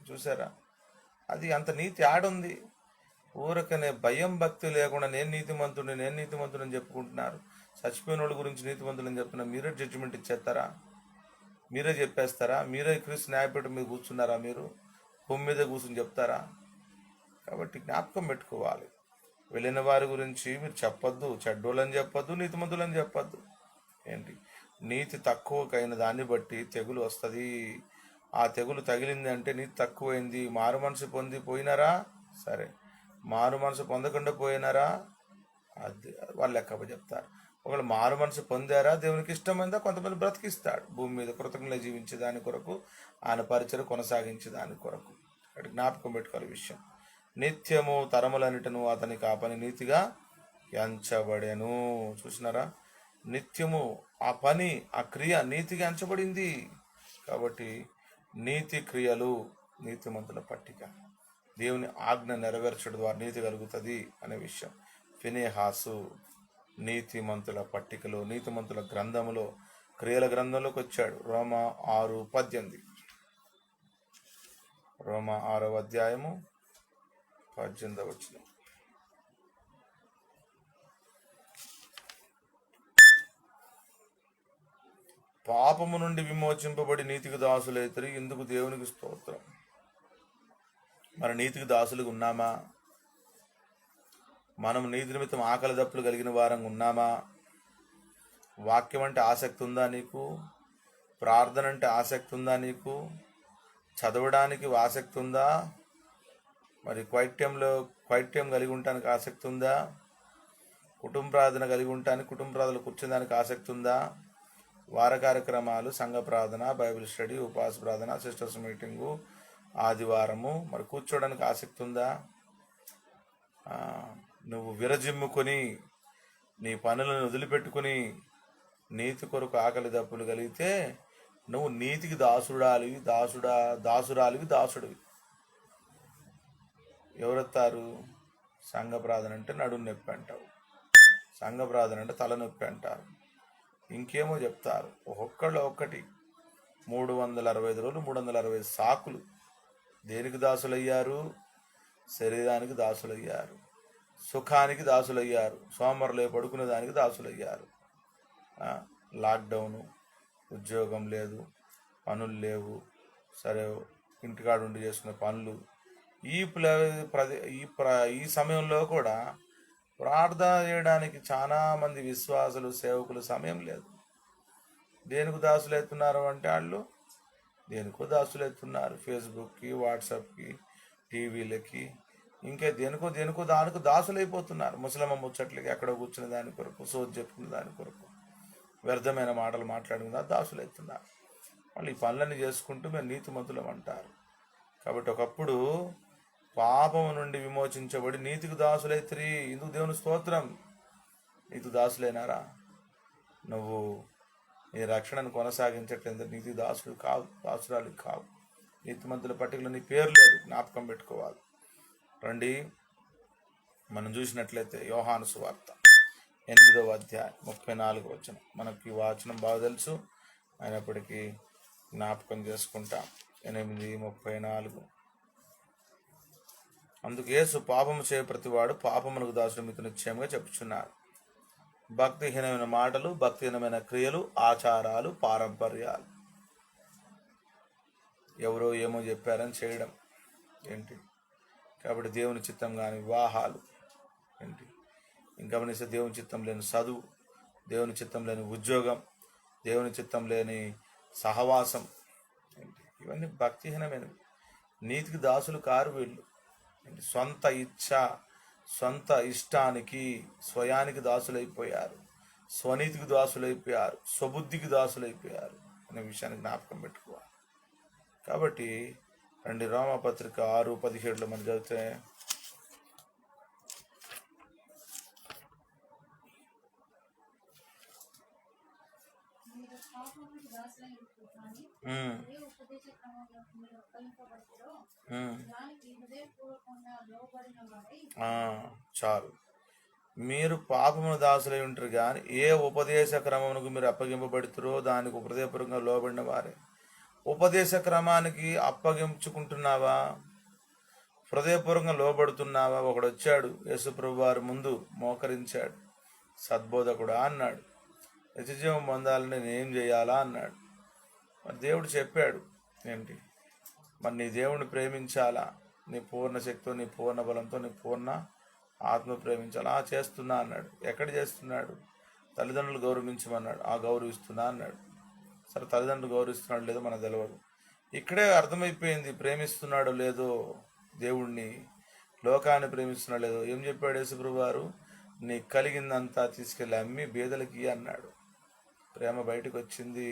చూసారా? అది అంత నీతి ఆడుంది. ఊరకనే భయం భక్తి లేకుండా నేను నీతిమంతుడిని చెప్పుకుంటున్నారు. చచ్చిపోయిన వాళ్ళ గురించి నీతిమంతులని చెప్తున్నా. మీరే జడ్జిమెంట్ ఇచ్చేస్తారా? మీరే చెప్పేస్తారా? మీరే క్రీస్తు న్యాయపీఠం మీద కూర్చున్నారా? మీరు భూమి మీద కూర్చుని చెప్తారా? కాబట్టి జ్ఞాపకం పెట్టుకోవాలి. వెళ్ళిన వారి గురించి మీరు చెప్పొద్దు, చెడ్డోళ్ళని చెప్పొద్దు, నీతిమంతులని చెప్పొద్దు. ఏంటి? నీతి తక్కువకైన దాన్ని బట్టి తెగులు వస్తుంది. ఆ తెగులు తగిలింది అంటే నీతి తక్కువైంది. మారు మనసు పొంది పోయినారా? సరే. మారు మనసు పొందకుండా పోయినారా? అది వాళ్ళు లెక్క చెప్తారు. ఒకళ్ళు మారు మనసు పొందారా, దేవునికి ఇష్టమైందా, కొంతమంది బ్రతికిస్తాడు భూమి మీద కృతజ్ఞత జీవించే దాని కొరకు, ఆయన పరిచయం కొనసాగించే దాని కొరకు. అక్కడ జ్ఞాపకం పెట్టుకోవాలి విషయం. నిత్యము తరములన్నిటను అతనికి ఆ పని నీతిగా ఎంచబడెను. చూసినారా? నిత్యము ఆ పని, ఆ క్రియ నీతిగా ఎంచబడింది. కాబట్టి నీతి క్రియలు, నీతిమంతుల పట్టిక, దేవుని ఆజ్ఞ నెరవేర్చడం ద్వారా నీతి కలుగుతుంది అనే విషయం. ఫినెహాసు నీతిమంతుల పట్టికలో, నీతిమంతుల గ్రంథములో క్రియల గ్రంథంలోకి వచ్చాడు. రోమా 6:18. రోమా 6వ అధ్యాయము 18వ వచనం. పాపము నుండి విమోచింపబడి నీతికి దాసులైతరి, ఇందుకు దేవునికి స్తోత్రం. మరి నీతికి దాసులుగా ఉన్నామా? మనం నీతి నిమిత్తం ఆకలి దప్పులు కలిగిన వారంగా ఉన్నామా? వాక్యం అంటే ఆసక్తి ఉందా నీకు? ప్రార్థన అంటే ఆసక్తి ఉందా నీకు? చదవడానికి ఆసక్తి ఉందా? మరి క్వైట్ టైం కలిగి ఉండటానికి ఆసక్తి ఉందా? కుటుంబ ప్రార్థన కలిగి ఉండటానికి, కుటుంబ ప్రార్థనలు కూర్చోడానికి ఆసక్తి ఉందా? వార కార్యక్రమాలు, సంఘ ప్రార్థన, బైబిల్ స్టడీ, ఉపవాస ప్రార్థన, సిస్టర్స్ మీటింగు, ఆదివారము మరి కూర్చోడానికి ఆసక్తి ఉందా? నువ్వు విరజిమ్ముకొని నీ పనులను వదిలిపెట్టుకుని నీతి కొరకు ఆకలి దప్పులు కలిగితే నువ్వు నీతికి దాసురాలివి దాసుడివి. ఎవరెత్తారు? సంఘ ప్రార్థన అంటే నడుము నొప్పి అంటావు, సంఘ ప్రార్థన అంటే తలనొప్పి అంటారు, ఇంకేమో చెప్తారు. ఒక్కొక్కళ్ళు ఒక్కటి. 365 రోజులు 365 సాకులు. దేనికి దాసులయ్యారు? శరీరానికి దాసులయ్యారు, సుఖానికి దాసులయ్యారు, సోమరులే పడుకునే దానికి దాసులయ్యారు. లాక్డౌను, ఉద్యోగం లేదు, పనులు లేవు, సరే ఇంటికాడ ఉండి చేసుకునే పనులు. ఈ సమయంలో కూడా ప్రార్థన చేయడానికి చాలామంది విశ్వాసులు, సేవకులు సమయం లేదు. దేనికి దాసులవుతున్నారు అంటే వాళ్ళు దేనికో దాసులవుతున్నారు. ఫేస్బుక్కి, వాట్సాప్కి, టీవీలకి, ఇంకా దేనికో దానికి దాసులైపోతున్నారు. ముసలమ్మ ముచ్చట్లకి ఎక్కడో కూర్చునే దాని కొరకు, సోది చెప్పుకునే దాని కొరకు, వ్యర్థమైన మాటలు మాట్లాడుకున్నా దాసులవుతున్నారు. వాళ్ళు ఈ పనులన్నీ చేసుకుంటూ మేము నీతిమంతులం అంటారు. కాబట్టి ఒకప్పుడు పాపము నుండి విమోచించబడి నీతికి దాసులైతిరి, ఇందుకు దేవుని స్తోత్రం. నీతికి దాసులైనారా? నువ్వు నీ రక్షణను కొనసాగించట్లేదు, నీతి దాసుడు కావు, దాసురాలు కావు. నీతిమంతుల పట్టికలో నీ పేరు లేదు, జ్ఞాపకం పెట్టుకోవాలి. రండి, మనం చూసినట్లయితే యోహాను సువార్త 8వ అధ్యాయం 34వ వచనం. మనకి వాచనం బాగా తెలుసు, అయినప్పటికీ జ్ఞాపకం చేసుకుంటాం. 8:34. అందుకు యేసు, పాపము చేయ ప్రతివాడు పాపమునకు దాసుడు మీకు నిశ్చయంగా చెప్పుచున్నారు. భక్తిహీనమైన మాటలు, భక్తిహీనమైన క్రియలు, ఆచారాలు, పారంపర్యాలు, ఎవరో ఏమో చెప్పారని చేయడం ఏంటి? కాబట్టి దేవుని చిత్తం కాని వివాహాలు ఏంటి? ఇంకా గమనిస్తే దేవుని చిత్తం లేని చదువు, దేవుని చిత్తం లేని ఉద్యోగం, దేవుని చిత్తం లేని సహవాసం ఏంటి? ఇవన్నీ భక్తిహీనమైనవి. నీతికి దాసులు కారు వీళ్ళు. సొంత ఇష్టానికి, స్వయానికి దాసులైపోయారు, స్వనీతికి దాసులైపోయారు, స్వబుద్ధికి దాసులైపోయారు అనే విషయాన్ని జ్ఞాపకం పెట్టుకోవాలి. కాబట్టి రండి, రోమపత్రిక 6:17 మనం చదివితే, చాలు. మీరు పాపమును దాసులై ఉంటారు కానీ ఏ ఉపదేశ క్రమమునకు మీరు అప్పగింపబడుతురో దానికి హృదయపూర్వకంగా లోబడిన వారే. ఉపదేశ క్రమానికి అప్పగించుకుంటున్నావా? హృదయపూర్వకంగా లోబడుతున్నావా? ఒకడు వచ్చాడు, యేసుప్రభు వారి ముందు మోకరించాడు, సద్బోధకుడా అన్నాడు, నిత్యజీవం పొందాలని నేనేం చేయాలా అన్నాడు. మరి దేవుడు చెప్పాడు ఏంటి? మరి నీ దేవుడిని ప్రేమించాలా, నీ పూర్ణ శక్తితో, నీ పూర్ణ బలంతో, నీ పూర్ణ ఆత్మ ప్రేమించాలా. చేస్తున్నా అన్నాడు. ఎక్కడ చేస్తున్నాడు? తల్లిదండ్రులు గౌరవించమన్నాడు. గౌరవిస్తున్నా అన్నాడు. సరే, తల్లిదండ్రులు గౌరవిస్తున్నాడు లేదో మనకు తెలియదు. ఇక్కడే అర్థమైపోయింది ప్రేమిస్తున్నాడో లేదో దేవుణ్ణి, లోకాన్ని ప్రేమిస్తున్నాడో లేదో. ఏం చెప్పాడు యేసుప్రభు వారు? నీ కలిగిందంతా తీసుకెళ్ళి అమ్మి బీదలకి అన్నాడు. ప్రేమ బయటకు వచ్చింది,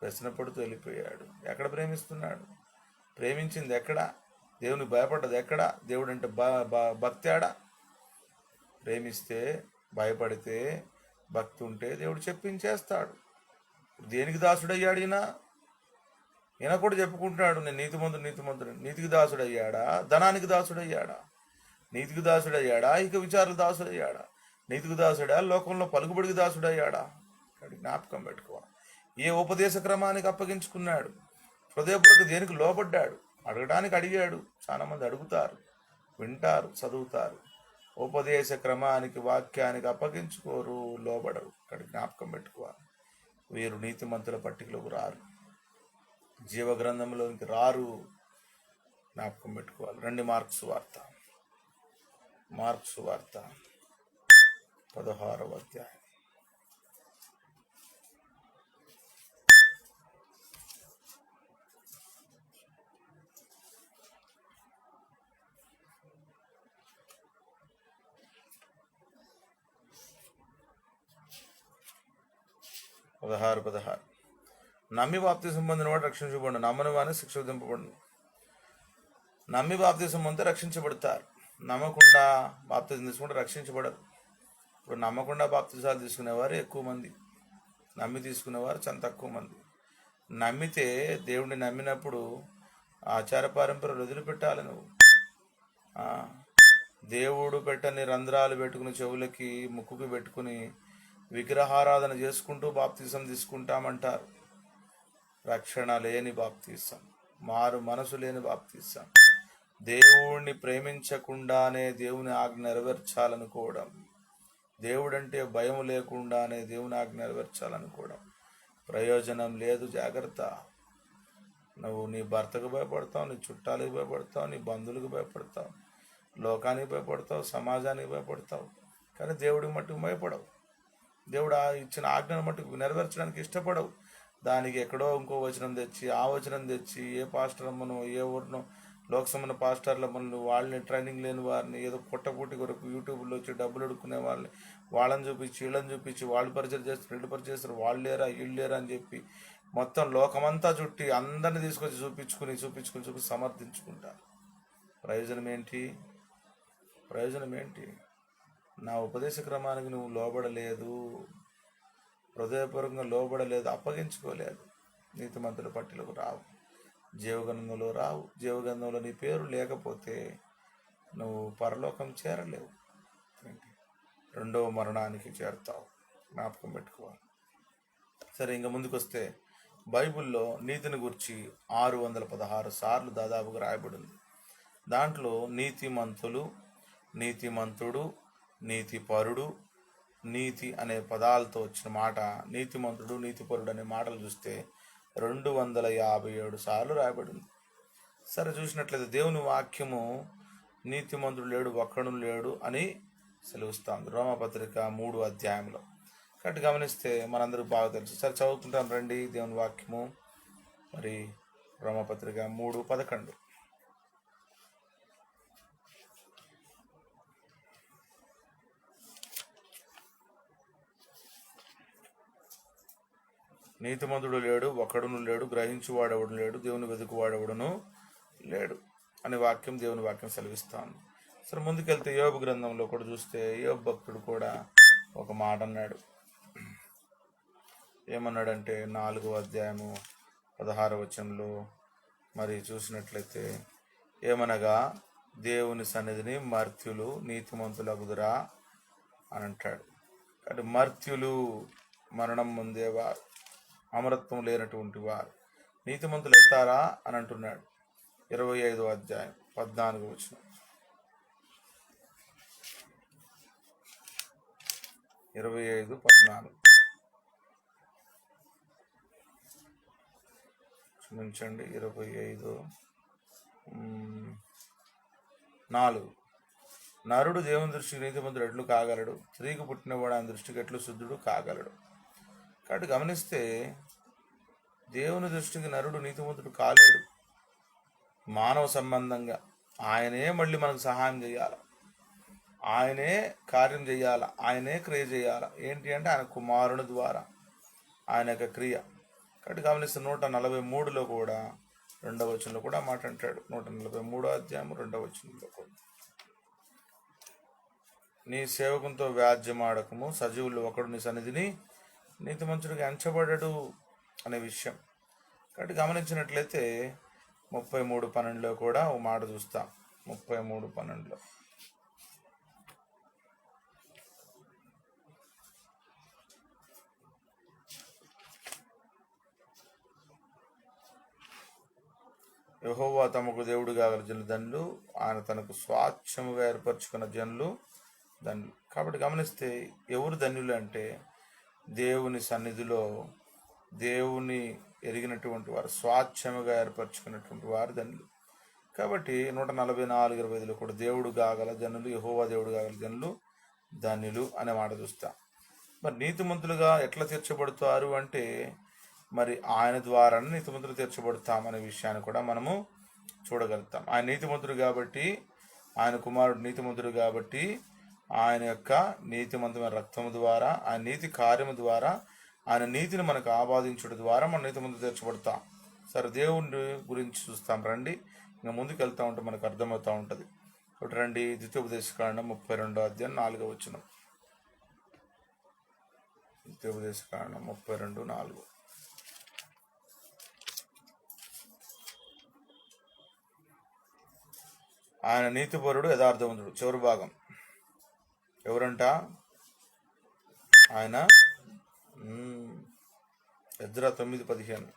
వ్యసనపడుతూ వెళ్ళిపోయాడు. ఎక్కడ ప్రేమిస్తున్నాడు? ప్రేమించింది ఎక్కడ? దేవునికి భయపడ్డది ఎక్కడ? దేవుడు అంటే భక్తి ఆడా? ప్రేమిస్తే, భయపడితే, భక్తి ఉంటే దేవుడు చెప్పించేస్తాడు. దేనికి దాసుడయ్యాడు ఈయన కూడా చెప్పుకుంటున్నాడు, నేను నీతిమంతుడు. నీతికి దాసుడయ్యాడా? ధనానికి దాసుడయ్యాడా? నీతికి దాసుడయ్యాడా? ఇక విచారాలు దాసుడయ్యాడా? నీతికి దాసుడా? లోకంలో పలుకుబడికి దాసుడయ్యాడా? కాబట్టి జ్ఞాపకం పెట్టుకోవాలి. ఏ ఉపదేశ క్రమానికి అప్పగించుకున్నాడు, హృదయపూర్వక దేనికి లోబడ్డాడు, అడగడానికి అడిగాడు. చాలామంది అడుగుతారు, వింటారు, చదువుతారు, ఉపదేశ క్రమానికి వాక్యానికి అప్పగించుకోరు, లోబడరు. ఇక్కడ జ్ఞాపకం పెట్టుకోవాలి. వీరు నీతిమంతుల పట్టికలోకి రారు, జీవ గ్రంథంలోకి రారు. జ్ఞాపకం పెట్టుకోవాలి. రండి మార్క్స్ వార్త 16వ అధ్యాయం. నమ్మి బాప్తిసం పొందిన వాడు రక్షించబడు, నమ్మని వాడిని శిక్ష విధింపబడును. నమ్మి బాప్తిసం పొందితే రక్షించబడతారు, నమ్మకుండా బాప్తిసం తీసుకుంటే రక్షించబడరు. ఇప్పుడు నమ్మకుండా బాప్తిసాలు తీసుకునేవారు ఎక్కువ మంది, నమ్మి తీసుకునేవారు చాలా తక్కువ మంది. నమ్మితే దేవుడిని నమ్మినప్పుడు ఆచార పారంపర్యాలు వదిలిపెట్టాలి. నువ్వు దేవుడు పెట్టని రంధ్రాలు పెట్టుకుని చెవులకి ముక్కుకి పెట్టుకుని విగ్రహారాధన చేసుకుంటూ బాప్తిసం తీసుకుంటామంటారు. రక్షణ లేని బాప్తిసం, మారు మనసు లేని బాప్తిసం, దేవుణ్ణి ప్రేమించకుండానే దేవుని ఆజ్ఞ నెరవేర్చాలనుకోవడం, దేవుడంటే భయం లేకుండానే దేవుని ఆజ్ఞ నెరవేర్చాలనుకోవడం, ప్రయోజనం లేదు. జాగ్రత్త. నువ్వు నీ భర్తకు భయపడతావు, నీ చుట్టాలకు భయపడతావు, నీ బంధువులకు భయపడతావు, లోకానికి భయపడతావు, సమాజానికి భయపడతావు, కానీ దేవుడికి మట్టుకు భయపడవు. దేవుడు ఇచ్చిన ఆజ్ఞను మట్టుకు నెరవేర్చడానికి ఇష్టపడవు. దానికి ఎక్కడో ఇంకో వచనం తెచ్చి, ఆ వచనం తెచ్చి, ఏ పాస్టర్ అమ్మను, ఏ ఊరినో లోక్సభను పాస్టర్లమ్మను, వాళ్ళని ట్రైనింగ్ లేని వారిని, ఏదో పుట్టపుట్టి కొరకు యూట్యూబ్లో వచ్చి డబ్బులు అడుక్కునే వాళ్ళని, వాళ్ళని చూపించి వీళ్ళని చూపించి, వాళ్ళు పరిచయం చేస్తారు, వీళ్ళు పరిచయం చేస్తారు, వాళ్ళు లేరా వీళ్ళు లేరా అని చెప్పి మొత్తం లోకమంతా చుట్టి అందరిని తీసుకొచ్చి చూపించి సమర్థించుకుంటారు. ప్రయోజనం ఏంటి? నా ఉపదేశ క్రమానికి నువ్వు లోబడలేదు, హృదయపూర్వకంగా లోబడలేదు, అప్పగించుకోలేదు, నీతిమంతుల పట్టిలకు రావు, జీవగంధంలో రావు. జీవగంధంలో నీ పేరు లేకపోతే నువ్వు పరలోకం చేరలేవు, రెండవ మరణానికి చేరుతావు. జ్ఞాపకం పెట్టుకోవాలి. సరే, ఇంకా ముందుకు వస్తే బైబిల్లో నీతిని గురించి 616 సార్లు దాదాపుగా రాయబడింది. దాంట్లో నీతిమంతుడు, నీతిపరుడు, నీతి అనే పదాలతో వచ్చిన మాట, నీతిమంతుడు, నీతిపరుడు అనే మాటలు చూస్తే 257 సార్లు రాయబడింది. సరే, చూసినట్లయితే దేవుని వాక్యము నీతిమంతుడు లేడు, ఒక్కడు లేడు అని సెలవుస్తాంది రోమపత్రిక 3వ అధ్యాయంలో. కాబట్టి గమనిస్తే మనందరికీ బాగా తెలుసు. సరే, చదువుకుంటాం రండి దేవుని వాక్యము. మరి రోమపత్రిక 3:11. నీతిమంతుడు లేడు, ఒక్కడును లేడు, గ్రహించువాడెవడు లేడు, దేవుని వెతుకువాడెవడును లేడు అనే వాక్యం దేవుని వాక్యం సెలవిస్తాను. సరే, ముందుకెళ్తే యోబు గ్రంథంలో కూడా చూస్తే యోబు భక్తుడు కూడా ఒక మాట అన్నాడు. ఏమన్నాడంటే 4వ అధ్యాయము 16వ వచనంలో మరి చూసినట్లయితే, ఏమనగా దేవుని సన్నిధిని మర్త్యులు నీతిమంతులగుదురా అని అంటాడు. కాబట్టి మర్త్యులు మరణం పొందేవారు, అమరత్వం లేనటువంటి వారు నీతిమంతులు అవుతారా అని అంటున్నాడు. 25వ అధ్యాయం 14వ వచనం. 25:14. క్షమించండి, 25:4. నరుడు దేవుని దృష్టికి నీతిమంతుడు ఎట్లు కాగలడు, స్త్రీకి పుట్టినవాడు ఆయన దృష్టికి ఎట్లు శుద్ధుడు కాగలడు. కాబట్టి గమనిస్తే దేవుని దృష్టికి నరుడు నీతిమంతుడు కాలేడు. మానవ సంబంధంగా ఆయనే మళ్ళీ మనకు సహాయం చేయాలి, ఆయనే కార్యం చేయాలి, ఆయనే క్రియ చేయాలి. ఏంటి అంటే ఆయన కుమారుని ద్వారా ఆయన యొక్క క్రియ. కాబట్టి గమనిస్తే 143లో కూడా 2వ వచనంలో కూడా మాట అంటాడు. 143వ అధ్యాయం 2వ వచనంలో కూడా, నీ సేవకునితో వ్యాజ్యమాడకము, సజీవులు ఒకడు నీ సన్నిధిని నీతిమంతుడికి ఎంచబడడు అనే విషయం. కాబట్టి గమనించినట్లయితే 33:12లో కూడా ఒక మాట చూస్తాం. 33:12లో, యెహోవా తమకు దేవుడుగా గల జనులు ధన్యులు, ఆయన తనకు స్వాచ్ఛముగా ఏర్పరచుకున్న జనులు ధన్యులు. కాబట్టి గమనిస్తే ఎవరు ధన్యులు అంటే దేవుని సన్నిధిలో దేవుని ఎరిగినటువంటి వారు, స్వాచ్ఛముగా ఏర్పరచుకున్నటువంటి వారు ధన్యులు. కాబట్టి 144:25 కూడా దేవుడు కాగల జనులు, యెహోవా దేవుడు కాగల జనులు ధన్యులు అనే మాట చూస్తాం. మరి నీతిమంతులుగా ఎట్లా తీర్చబడతారు అంటే మరి ఆయన ద్వారానే నీతిమంతులు తీర్చబడతామనే విషయాన్ని కూడా మనము చూడగలుగుతాం. ఆయన నీతిమంతుడు కాబట్టి, ఆయన కుమారుడు నీతిమంతుడు కాబట్టి, ఆయన యొక్క నీతిమంతమైన రక్తము ద్వారా, ఆయన నీతి కార్యము ద్వారా, ఆయన నీతిని మనకు ఆపాదించడం ద్వారా మనం నీతిమంతులు తీర్చబడతాం. సరే, దేవుని గురించి చూస్తాం రండి. ఇంకా ముందుకు వెళ్తూ ఉంటే మనకు అర్థమవుతూ ఉంటుంది. ఒకటి రండి, ద్వితీయోపదేశకాండం 32:4. ద్వితీయోపదేశకాండం 32:4. ఆయన నీతిపరుడు యథార్థవంతుడు. చివరి భాగం ఎవరంట? ఆయన ఎజ్రా 9:15.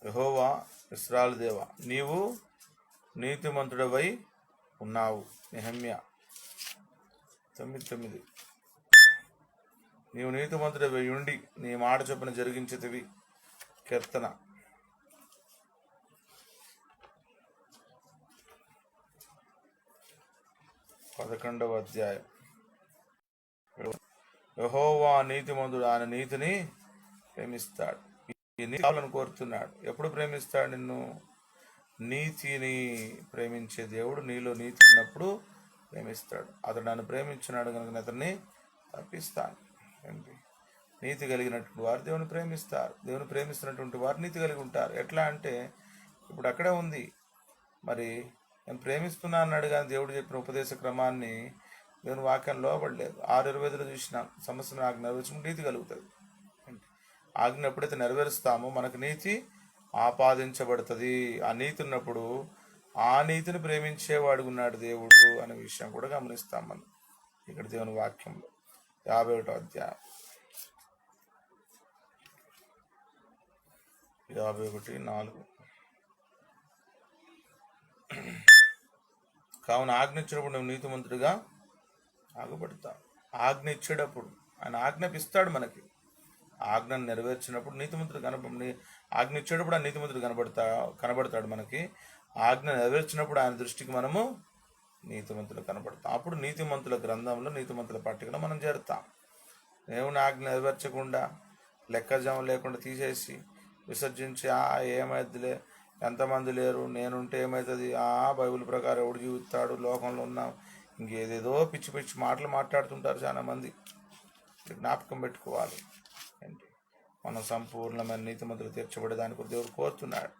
యెహోవా ఇశ్రాయేలు దేవా, నీవు నీతిమంతుడవై ఉన్నావు. నెహెమ్యా 9:9. నీవు నీతిమంతుడవై ఉండి నీ మాట చొప్పున జరిగించేటివి. కీర్తన 11:1. యెహోవా నీతిమంతుడు, ఆయన నీతిని ప్రేమిస్తాడు. ఈ నీతి కావాలని కోరుతున్నాడు. ఎప్పుడు ప్రేమిస్తాడు నిన్ను? నీతిని ప్రేమించే దేవుడు నీలో నీతి ఉన్నప్పుడు ప్రేమిస్తాడు. అతడు నన్ను ప్రేమించున్నాడు కనుక అతన్ని తప్పిస్తాను. ఏంటి? నీతి కలిగినటువంటి వారు దేవుని ప్రేమిస్తారు. దేవుని ప్రేమిస్తున్నటువంటి వారు నీతి కలిగి ఉంటారు. ఎట్లా అంటే ఇప్పుడు అక్కడే ఉంది. మరి నేను ప్రేమిస్తున్నా అన్నాడు కానీ దేవుడు చెప్పిన ఉపదేశ క్రమాన్ని దేవుని వాక్యం లోబడలేదు. 6:25 చూసినాం. సమస్యను ఆజ్ఞ నెరవేర్చుకుంటే నీతి కలుగుతుంది. ఆజ్ఞ ఎప్పుడైతే నెరవేరుస్తామో మనకు నీతి ఆపాదించబడుతుంది. ఆ నీతి ఉన్నప్పుడు ఆ నీతిని ప్రేమించేవాడు ఉన్నాడు దేవుడు అనే విషయం కూడా గమనిస్తాం మనం ఇక్కడ దేవుని వాక్యంలో. 51వ అధ్యాయం 51:4. కావున ఆజ్ఞ ఇచ్చినప్పుడు నువ్వు నీతిమంతుడిగా ఆగబడతావు. ఆజ్ఞ ఇచ్చేటప్పుడు ఆయన ఆజ్ఞాపిస్తాడు మనకి. ఆజ్ఞను నెరవేర్చినప్పుడు నీతిమంతుడు ఆజ్ఞ ఇచ్చేటప్పుడు ఆ నీతిమంతుడు కనబడతాడు మనకి. ఆజ్ఞ నెరవేర్చినప్పుడు ఆయన దృష్టికి మనము నీతిమంతులు కనబడతాం. అప్పుడు నీతిమంతుల గ్రంథంలో, నీతిమంతుల పట్టికలో మనం చేరుతాం. దేవుని ఆజ్ఞ నెరవేర్చకుండా, లెక్కజామం లేకుండా తీసేసి విసర్జించి ఏమైద్దిలే, ఎంతమంది లేరు, నేనుంటే ఏమవుతుంది, బైబిల్ ప్రకారం ఎవడు జీవిస్తాడు, లోకంలో ఉన్నాం, ఇంకేదేదో పిచ్చి పిచ్చి మాటలు మాట్లాడుతుంటారు చాలా మంది. జ్ఞాపకం పెట్టుకోవాలి. ఏంటి? మనం సంపూర్ణమైన నీతిమంతులు తీర్చబడేదానికి దేవుడు కోరుతున్నాడు.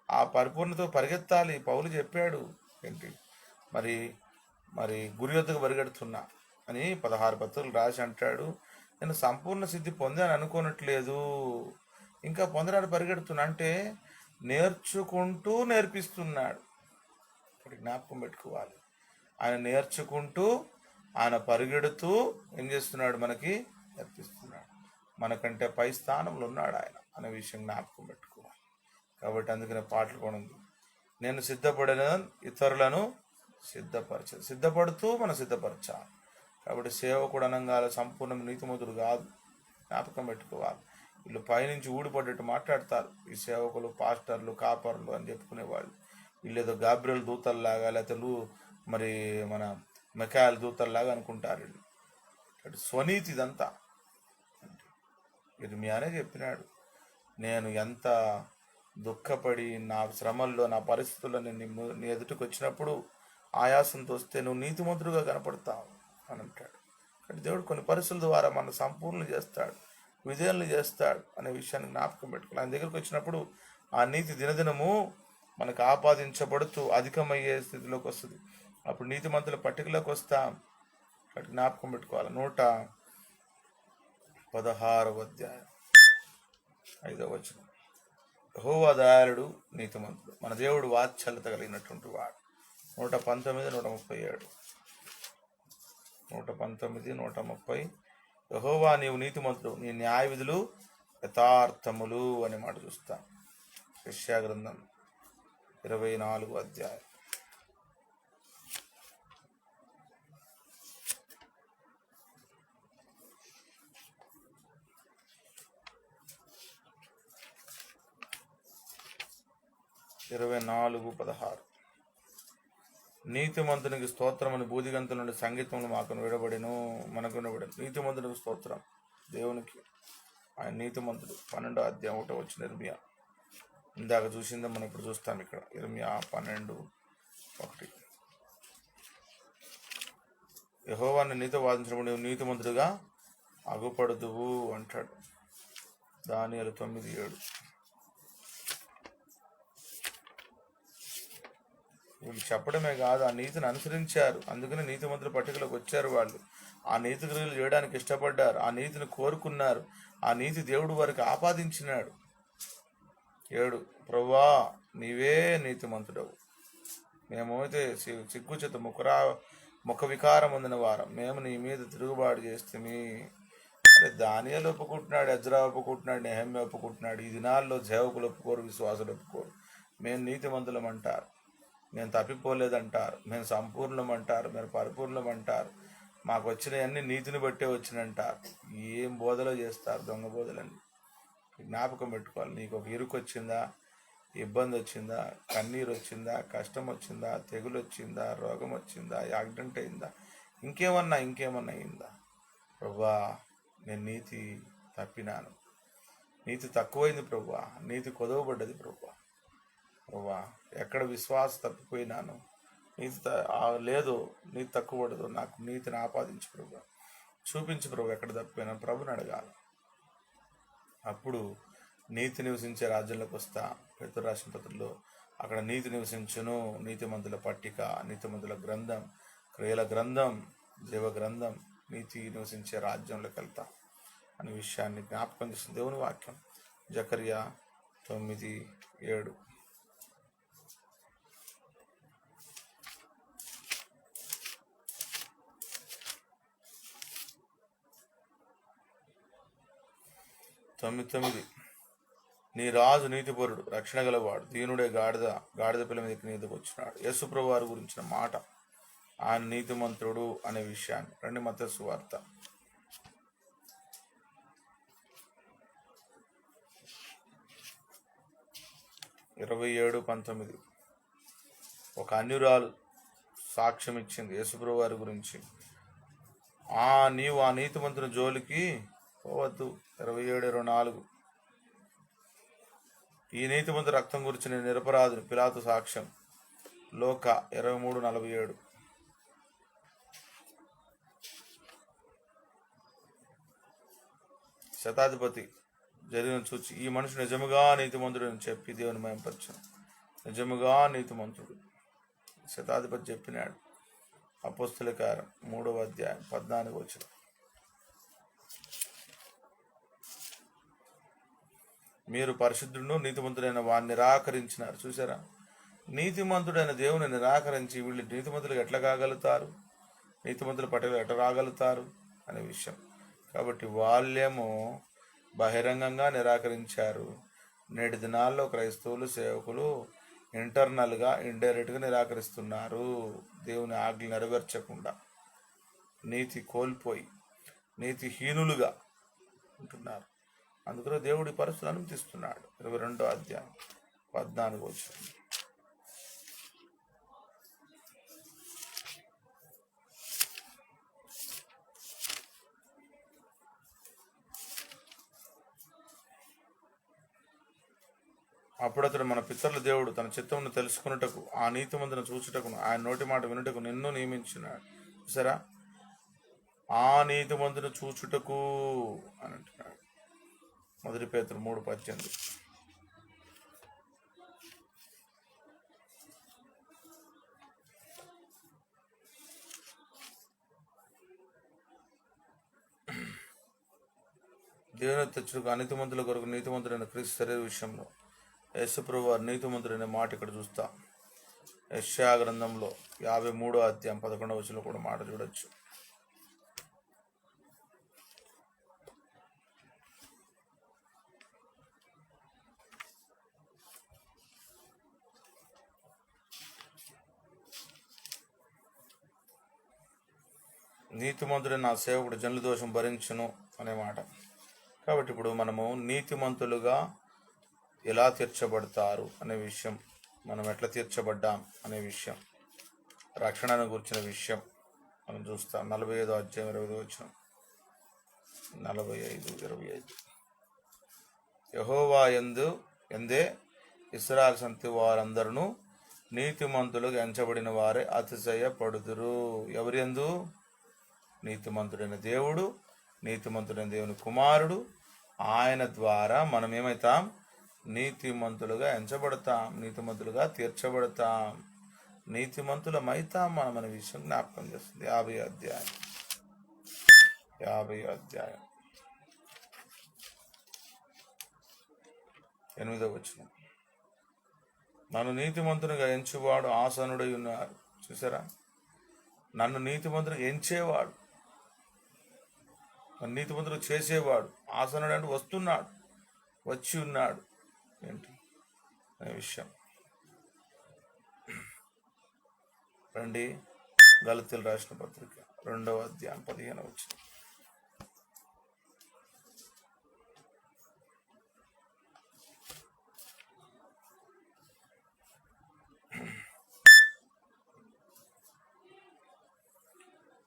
ఆ పరిపూర్ణతో పరిగెత్తాలి. పౌలు చెప్పాడు. ఏంటి? మరి గురి వద్దకు పరిగెడుతున్నా అని 16 పత్రికలు రాసి అంటాడు. నేను సంపూర్ణ సిద్ధి పొందాను అనుకోనట్లేదు, ఇంకా పొందడానికి పరిగెడుతున్నా అంటే నేర్చుకుంటూ నేర్పిస్తున్నాడు. ఇప్పుడు జ్ఞాపకం పెట్టుకోవాలి. ఆయన నేర్చుకుంటూ, ఆయన పరిగెడుతూ ఏం చేస్తున్నాడు? మనకి నేర్పిస్తున్నాడు. మనకంటే పై స్థానంలో ఉన్నాడు ఆయన అనే విషయం జ్ఞాపకం పెట్టుకోవాలి. కాబట్టి అందుకనే పాటలు కూడా ఉంది, నేను సిద్ధపడిన ఇతరులను సిద్ధపడుతూ మనం సిద్ధపరచాలి. కాబట్టి సేవకుడు అనంగాల సంపూర్ణ నీతిమంతుడు కాదు, జ్ఞాపకం పెట్టుకోవాలి. వీళ్ళు పైనుంచి ఊడిపడ్డట్టు మాట్లాడతారు ఈ సేవకులు, పాస్టర్లు, కాపర్లు అని చెప్పుకునేవాళ్ళు. వీళ్ళు ఏదో గాబ్రియల్ దూతల్లాగా, లేకపోతే మరి మన మెకాయల దూతల్లాగా అనుకుంటారు వీళ్ళు. అంటే స్వనీతి ఇదంతా. ఇర్మియానే చెప్పినాడు, నేను ఎంత దుఃఖపడి నా శ్రమల్లో, నా పరిస్థితుల్లో నేను నీ ఎదుటికి వచ్చినప్పుడు ఆయాసంతో వస్తే నువ్వు నీతిమంతుడుగా కనపడతావు అని అంటాడు. కానీ దేవుడు కొన్ని పరిస్థితుల ద్వారా మన సంపూర్ణలు చేస్తాడు, విధేయులను చేస్తాడు అనే విషయాన్ని జ్ఞాపకం పెట్టుకోవాలి. ఆయన దగ్గరికి వచ్చినప్పుడు ఆ నీతి దినదినము మనకు ఆపాదించబడుతూ అధికమయ్యే స్థితిలోకి వస్తుంది. అప్పుడు నీతిమంతుల పట్టికలోకి వస్తాం. అటు జ్ఞాపకం పెట్టుకోవాలి. 116వ అధ్యాయం 5వ వచనం. యెహోవా దయాళుడు, నీతిమంతుడు, మన దేవుడు వాత్సల్యత కలిగినటువంటి వాడు. 119, 137. 119, 137. యెహోవా నీవు నీతిమంతుడు, నీ న్యాయ విధులు యథార్థములు అనే మాట చూస్తాం. యెషయా గ్రంథం 24 అధ్యాయం. ఇరవై 16. నీతిమంతునికి స్తోత్రమని బూదిగంతుల నుండి సంగీతంలో మనకు వినబడెను. నీతిమంతునికి స్తోత్రం దేవునికి, ఆయన నీతిమంతుడు. 12వ అధ్యాయం 1వ వచనం ఇర్మియా. ఇందాక చూసిందే మనం ఇప్పుడు చూస్తాం ఇక్కడ. ఇర్మియా 12:1. యెహోవాను నీతో వాదించినప్పుడు నువ్వు నీతిమంతుడుగా అగుపడుదువు అంటాడు. దానియేలు 9:7. వీళ్ళు చెప్పడమే కాదు, ఆ నీతిని అనుసరించారు. అందుకని నీతిమంతుల పట్టికలోకి వచ్చారు. వాళ్ళు ఆ నీతి క్రియలు చేయడానికి ఇష్టపడ్డారు, ఆ నీతిని కోరుకున్నారు, ఆ నీతి దేవుడు వారికి ఆపాదించినాడు. 7. ప్రభువా నీవే నీతిమంతుడవు, మేమైతే సిగ్గుచేత ముఖ వికారం పొందిన వారం, మేము నీ మీద తిరుగుబాటు చేస్తేమి. అంటే దానియేలు ఒప్పుకుంటున్నాడు, ఎజ్రా ఒప్పుకుంటున్నాడు, నెహెమ్యా ఒప్పుకుంటున్నాడు. ఈ దినాల్లో సేవకులు ఒప్పుకోరు, విశ్వాసులు ఒప్పుకోరు. మేము నీతిమంతులం అంటారు, మేము తప్పిపోలేదంటారు, మేము సంపూర్ణం అంటారు, మేము పరిపూర్ణం అంటారు, మాకు వచ్చినవన్నీ నీతిని బట్టే వచ్చినంటారు. ఏం బోధలో చేస్తారు, దొంగ బోధలన్నీ. జ్ఞాపకం పెట్టుకోవాలి. నీకు ఒక ఇరుకు వచ్చిందా, ఇబ్బంది వచ్చిందా, కన్నీరు వచ్చిందా, కష్టం వచ్చిందా, తెగులు వచ్చిందా, రోగం వచ్చిందా, యాక్సిడెంట్ అయిందా, ఇంకేమన్నా అయిందా? ప్రభువా నేను నీతి తప్పినాను, నీతి తక్కువైంది ప్రభువా, నీతి కొదవబడ్డది ప్రభువా, ఎక్కడ విశ్వాస తప్పిపోయినాను, నీతి లేదు, నీతి తక్కువడదు, నాకు నీతిని ఆపాదించు ప్రభు, చూపించు ప్రభు ఎక్కడ తప్పిపోయినా ప్రభుని అడగాలి. అప్పుడు నీతి నివసించే రాజ్యంలోకి వస్తా. పేతురు రాసిన పత్రికలో అక్కడ నీతి నివసించును, నీతిమంతుల పట్టిక, నీతిమంతుల గ్రంథం, క్రియల గ్రంథం, జీవ గ్రంథం, నీతి నివసించే రాజ్యంలోకి వెళ్తా అనే విషయాన్ని జ్ఞాపకం చేస్తుంది దేవుని వాక్యం. జకర్యా 9:7. నీ రాజు నీతిపరుడు, రక్షణ గలవాడు, దీనుడే గాడిద పిల్ల మీదకి నీతికి వచ్చినాడు. యేసుప్రభు వారి గురించిన మాట, ఆయన నీతిమంతుడు అనే విషయాన్ని. రండి మత్తయి సువార్త 27:19. ఒక అన్యురాలు సాక్ష్యం ఇచ్చింది యేసుప్రభు వారి గురించి. నీవు ఆ నీతిమంతుని జోలికి పోవద్దు. 27:24. ఈ నీతిమంతు రక్తం గురించి నేను నిరపరాధుని, పిలాతు సాక్ష్యం. లోక 23:47. శతాధిపతి జరిగిన చూచి ఈ మనుషుడు నిజముగా నీతిమంతుడు అని చెప్పి దేవుని మహిమపరచును. నిజముగా నీతిమంతుడు శతాధిపతి చెప్పినాడు. అపోస్తలుల కార్యం 3వ అధ్యాయం 14వ వచనం. మీరు పరిశుద్ధుడును నీతిమంతుడైన వారిని నిరాకరించినారు. చూసారా, నీతిమంతుడైన దేవుని నిరాకరించి వీళ్ళు నీతిమంతులకు ఎట్లా కాగలుగుతారు, నీతిమంతుల పట్ల ఎట్లా రాగలుగుతారు అనే విషయం. కాబట్టి వాళ్ళేమో బహిరంగంగా నిరాకరించారు. నేటి దినాల్లో క్రైస్తవులు సేవకులు ఇంటర్నల్గా ఇండైరెక్ట్గా నిరాకరిస్తున్నారు. దేవుని ఆజ్ఞలు నెరవేర్చకుండా నీతి కోల్పోయి నీతిహీనులుగా ఉంటున్నారు. అందుకనే దేవుడి పరిస్థితులు అనుమతిస్తున్నాడు. 22వ అధ్యాయం 14వ వచనం. అప్పుడు అతడు మన పితరుల దేవుడు తన చిత్తమును తెలుసుకున్నటకు, ఆ నీతిమంతును చూచుటకును, ఆయన నోటి మాట వినుటకు నిన్ను నియమించినాడు. చూసారా, ఆ నీతిమంతును చూచుటకు అని అంటున్నాడు. 1 పేతురు 3:18. దేవుని తెచ్చుటకు అనీతిమంతుల కొరకు నీతిమంతుడైన క్రీస్తు శరీర విషయంలో యేసుప్రభు వారు నీతిమంతుడైన మాట ఇక్కడ చూస్తా. యెషయా గ్రంథంలో 53వ అధ్యాయం 11వ వచనంలో కూడా మాట చూడొచ్చు. నీతిమంతుడే నా సేవకుడు జనుల దోషం భరించును అనే మాట. కాబట్టి ఇప్పుడు మనము నీతిమంతులుగా ఎలా తీర్చబడతారు అనే విషయం, మనం ఎట్లా తీర్చబడ్డాం అనే విషయం, రక్షణను గురించిన విషయం మనం చూస్తాం. 45వ అధ్యాయం 25వ వచనం. 45:25 యెహోవా ఎందే ఇశ్రాయేలు సంతతి వారందరూ నీతిమంతులుగా ఎంచబడిన వారే అతిశయపడుదురు. ఎవరి యందు? నీతిమంతుడైన దేవుడు, నీతిమంతుడైన దేవుని కుమారుడు, ఆయన ద్వారా మనం ఏమవుతాం? నీతిమంతులుగా ఎంచబడతాం, నీతిమంతులుగా తీర్చబడతాం, నీతిమంతులమైతాం మనం అనే విషయం జ్ఞాపకం చేస్తుంది. 50వ అధ్యాయం 8వ వచనం. నన్ను నీతిమంతునిగా ఎంచువాడు ఆసనుడై ఉన్నారు. చూసారా? నన్ను నీతిమంతునిగా ఎంచేవాడు, నన్ను నీతిమంతుడు చేసేవాడు, ఆసనుడు అంటే వస్తున్నాడు, వచ్చి ఉన్నాడు ఏంటి అనే విషయం. రండి, గలతీయులు రాసిన పత్రిక 2వ అధ్యాయం 15వ వచనం.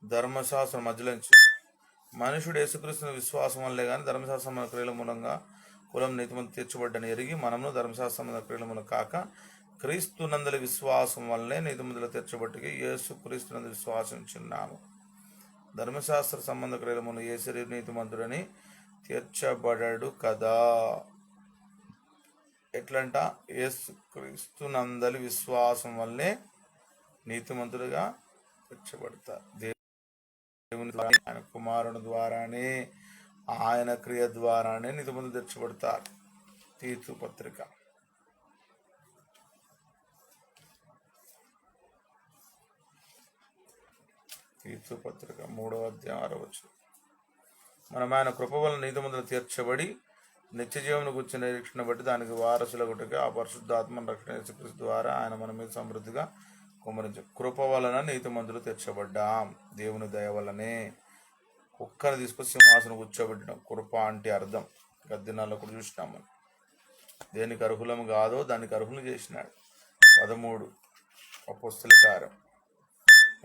ధర్మశాస్త్రం మధ్యలో మనుషుడు యేసుక్రీస్తుని విశ్వాసం వల్లే కానీ ధర్మశాస్త్రం క్రియల మూలంగా కులం నీతిమంతులు తీర్చబడ్డని ఎరిగి మనము ధర్మశాస్త్రం క్రియల మూలం కాక క్రీస్తు నందలి విశ్వాసం వల్లనే నీతిమంతులు తీర్చబట్టి యేసుక్రీస్తు నందు విశ్వాసించున్నాము. ధర్మశాస్త్ర సంబంధ క్రియల మూలం ఏ శరీర నీతిమంతుడని తీర్చబడడు కదా. ఎట్లంట? యేసుక్రీస్తు నందలి విశ్వాసం వల్లనే నీతిమంతులుగా తీర్చబడతారు. దేవుని ద్వారా, ఆయన కుమారుని ద్వారానే, ఆయన క్రియ ద్వారానే నీతిమంతులు తీర్చబడతారు. తీతు పత్రిక 3వ అధ్యాయం 6వ వచనం. మనం ఆయన కృప వలన నీతిమంతులు తీర్చబడి నిత్యజీవమును గుర్చిన నిరీక్షణ బట్టి దానికి వారసులగుటగా ఆ పరిశుద్ధాత్మను రక్షణ యేసుక్రీస్తు ద్వారా ఆయన మన మీద సమృద్ధిగా కుమ్మరించు. కృప వలన నీతిమంతులు తీర్చబడ్డాం, దేవుని దయ వల్లనే. కుక్కను తీసుకొచ్చి సింహాసనం కూర్చోబెట్టడం కృప అంటే అర్థం. గద్దినాల్లో కూడా చూసినాం మనం. దేనికి అర్హులం కాదో దానికి అర్హులు చేసినాడు. 13 అపోస్తల కార్యం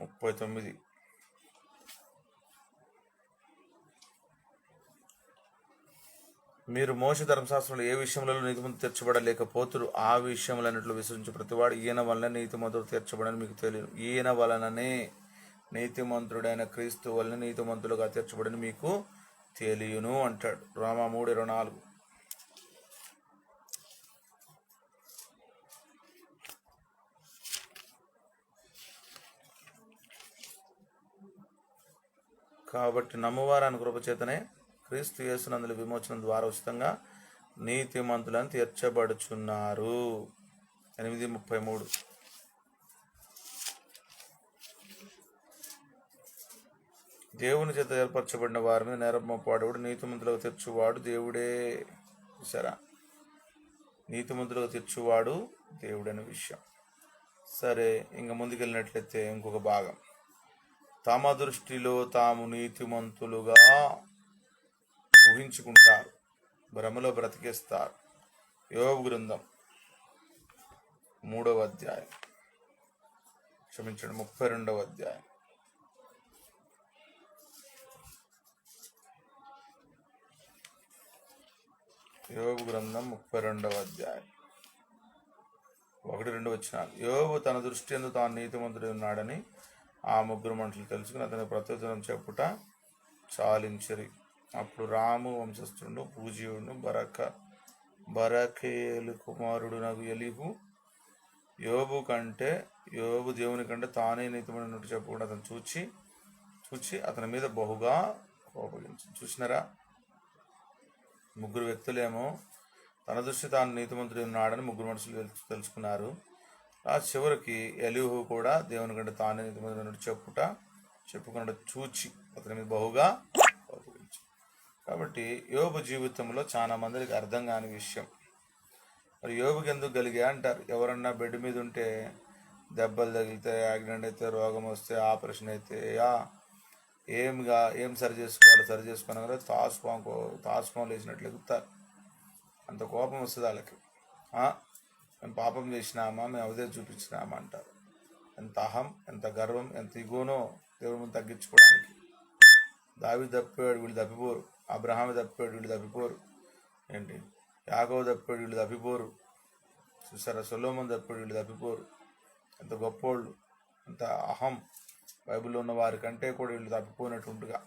39. మీరు మోషే ధర్మశాస్త్రంలో ఏ విషయంలో నీతిమంతులు తీర్చబడలేకపోతురు ఆ విషయములన్నింటిలో విశ్వసించు ప్రతివాడు ఈయన వలన నీతిమంతుడు తీర్చబడని మీకు తెలియదు. ఈయన వలననే, నీతిమంతుడైన క్రీస్తు వలన నీతిమంతులుగా తీర్చబడని మీకు తెలియను అంటాడు. రోమా 3:24. కాబట్టి నమ్మువారాని కృపచేతనే క్రీస్తు యేసునందుల విమోచనం ద్వారా ఉచితంగా నీతిమంతులను తీర్చబడుచున్నారు. 8:33. దేవుని చేత ఏర్పరచబడిన వారి మీద నేరం మోపవాడు నీతిమంతులుగా తీర్చువాడు దేవుడే. చూసారా? నీతిమంతులుగా తీర్చువాడు దేవుడనే విషయం. సరే, ఇంకా ముందుకెళ్ళినట్లయితే ఇంకొక భాగం. తమ దృష్టిలో తాము నీతిమంతులుగా ఊహించుకుంటారు, భ్రమలో బ్రతికేస్తారు. యోబు గ్రంథం 32వ అధ్యాయం 32వ అధ్యాయం 1-2 వచనాలు. యోబు తన దృష్టి యందు తాను నీతిమంతుడై ఉన్నాడని ఆ ముగ్గురు మనుషులు తెలుసుకుని అతని ప్రత్యుత్తరం చెప్పుట చాలించరి. అప్పుడు రాము వంశస్థుడు పూజీయుడు బరకేలు కుమారుడు నాకు ఎలీహు యోబు దేవుని కంటే తానే నీతిమంతుడు చెప్పకుండా అతను చూచి అతని మీద బహుగా కోపగించు. చూసినారా? ముగ్గురు వ్యక్తులేమో తన దృష్టి తాను నీతిమంతుడు ఉన్నాడని ముగ్గురు మనుషులు తెలుసుకున్నారు. ఆ చివరికి ఎలీహు కూడా దేవుని కంటే తానే నీతిమంతుడు చెప్పుకున్నాడు చూచి అతని మీద బహుగా కోపగించు. కాబట్టి యోబు జీవితంలో చాలా మందికి అర్థం కాని విషయం. మరి యోబుకి ఎందుకు కలిగా అంటారు. ఎవరన్నా బెడ్ మీద ఉంటే దెబ్బలు తగిలితే, యాక్సిడెంట్ అయితే, రోగం వస్తే, ఆపరేషన్ అయితే, ఏం సరి చేసుకున్నా కదా తాసుపాము లేచినట్లు ఎగుతారు. అంత కోపం వస్తుంది వాళ్ళకి. మేము పాపం చేసినామా, మేము అవదే చూపించినామా అంటారు. ఎంత అహం, ఎంత గర్వం, ఎంత ఇగోనో దేవుడి ముందు తగ్గించుకోవడానికి. దావీదు తప్పిపోయాడు, వీళ్ళు తప్పిపోరు. అబ్రహాము తప్పిపోయాడు, వీళ్ళు తప్పిపోరు. ఏంటి, యాకోబు తప్పిపోయాడు, వీళ్ళు తప్పిపోరు. చూసారా, సొలొమోను తప్పిపోయాడు, వీళ్ళు తప్పిపోరు. ఎంత గొప్పోళ్ళు, ఎంత అహం. బైబిల్లో ఉన్న వారి కంటే కూడా వీళ్ళు తప్పిపోయినట్టుగా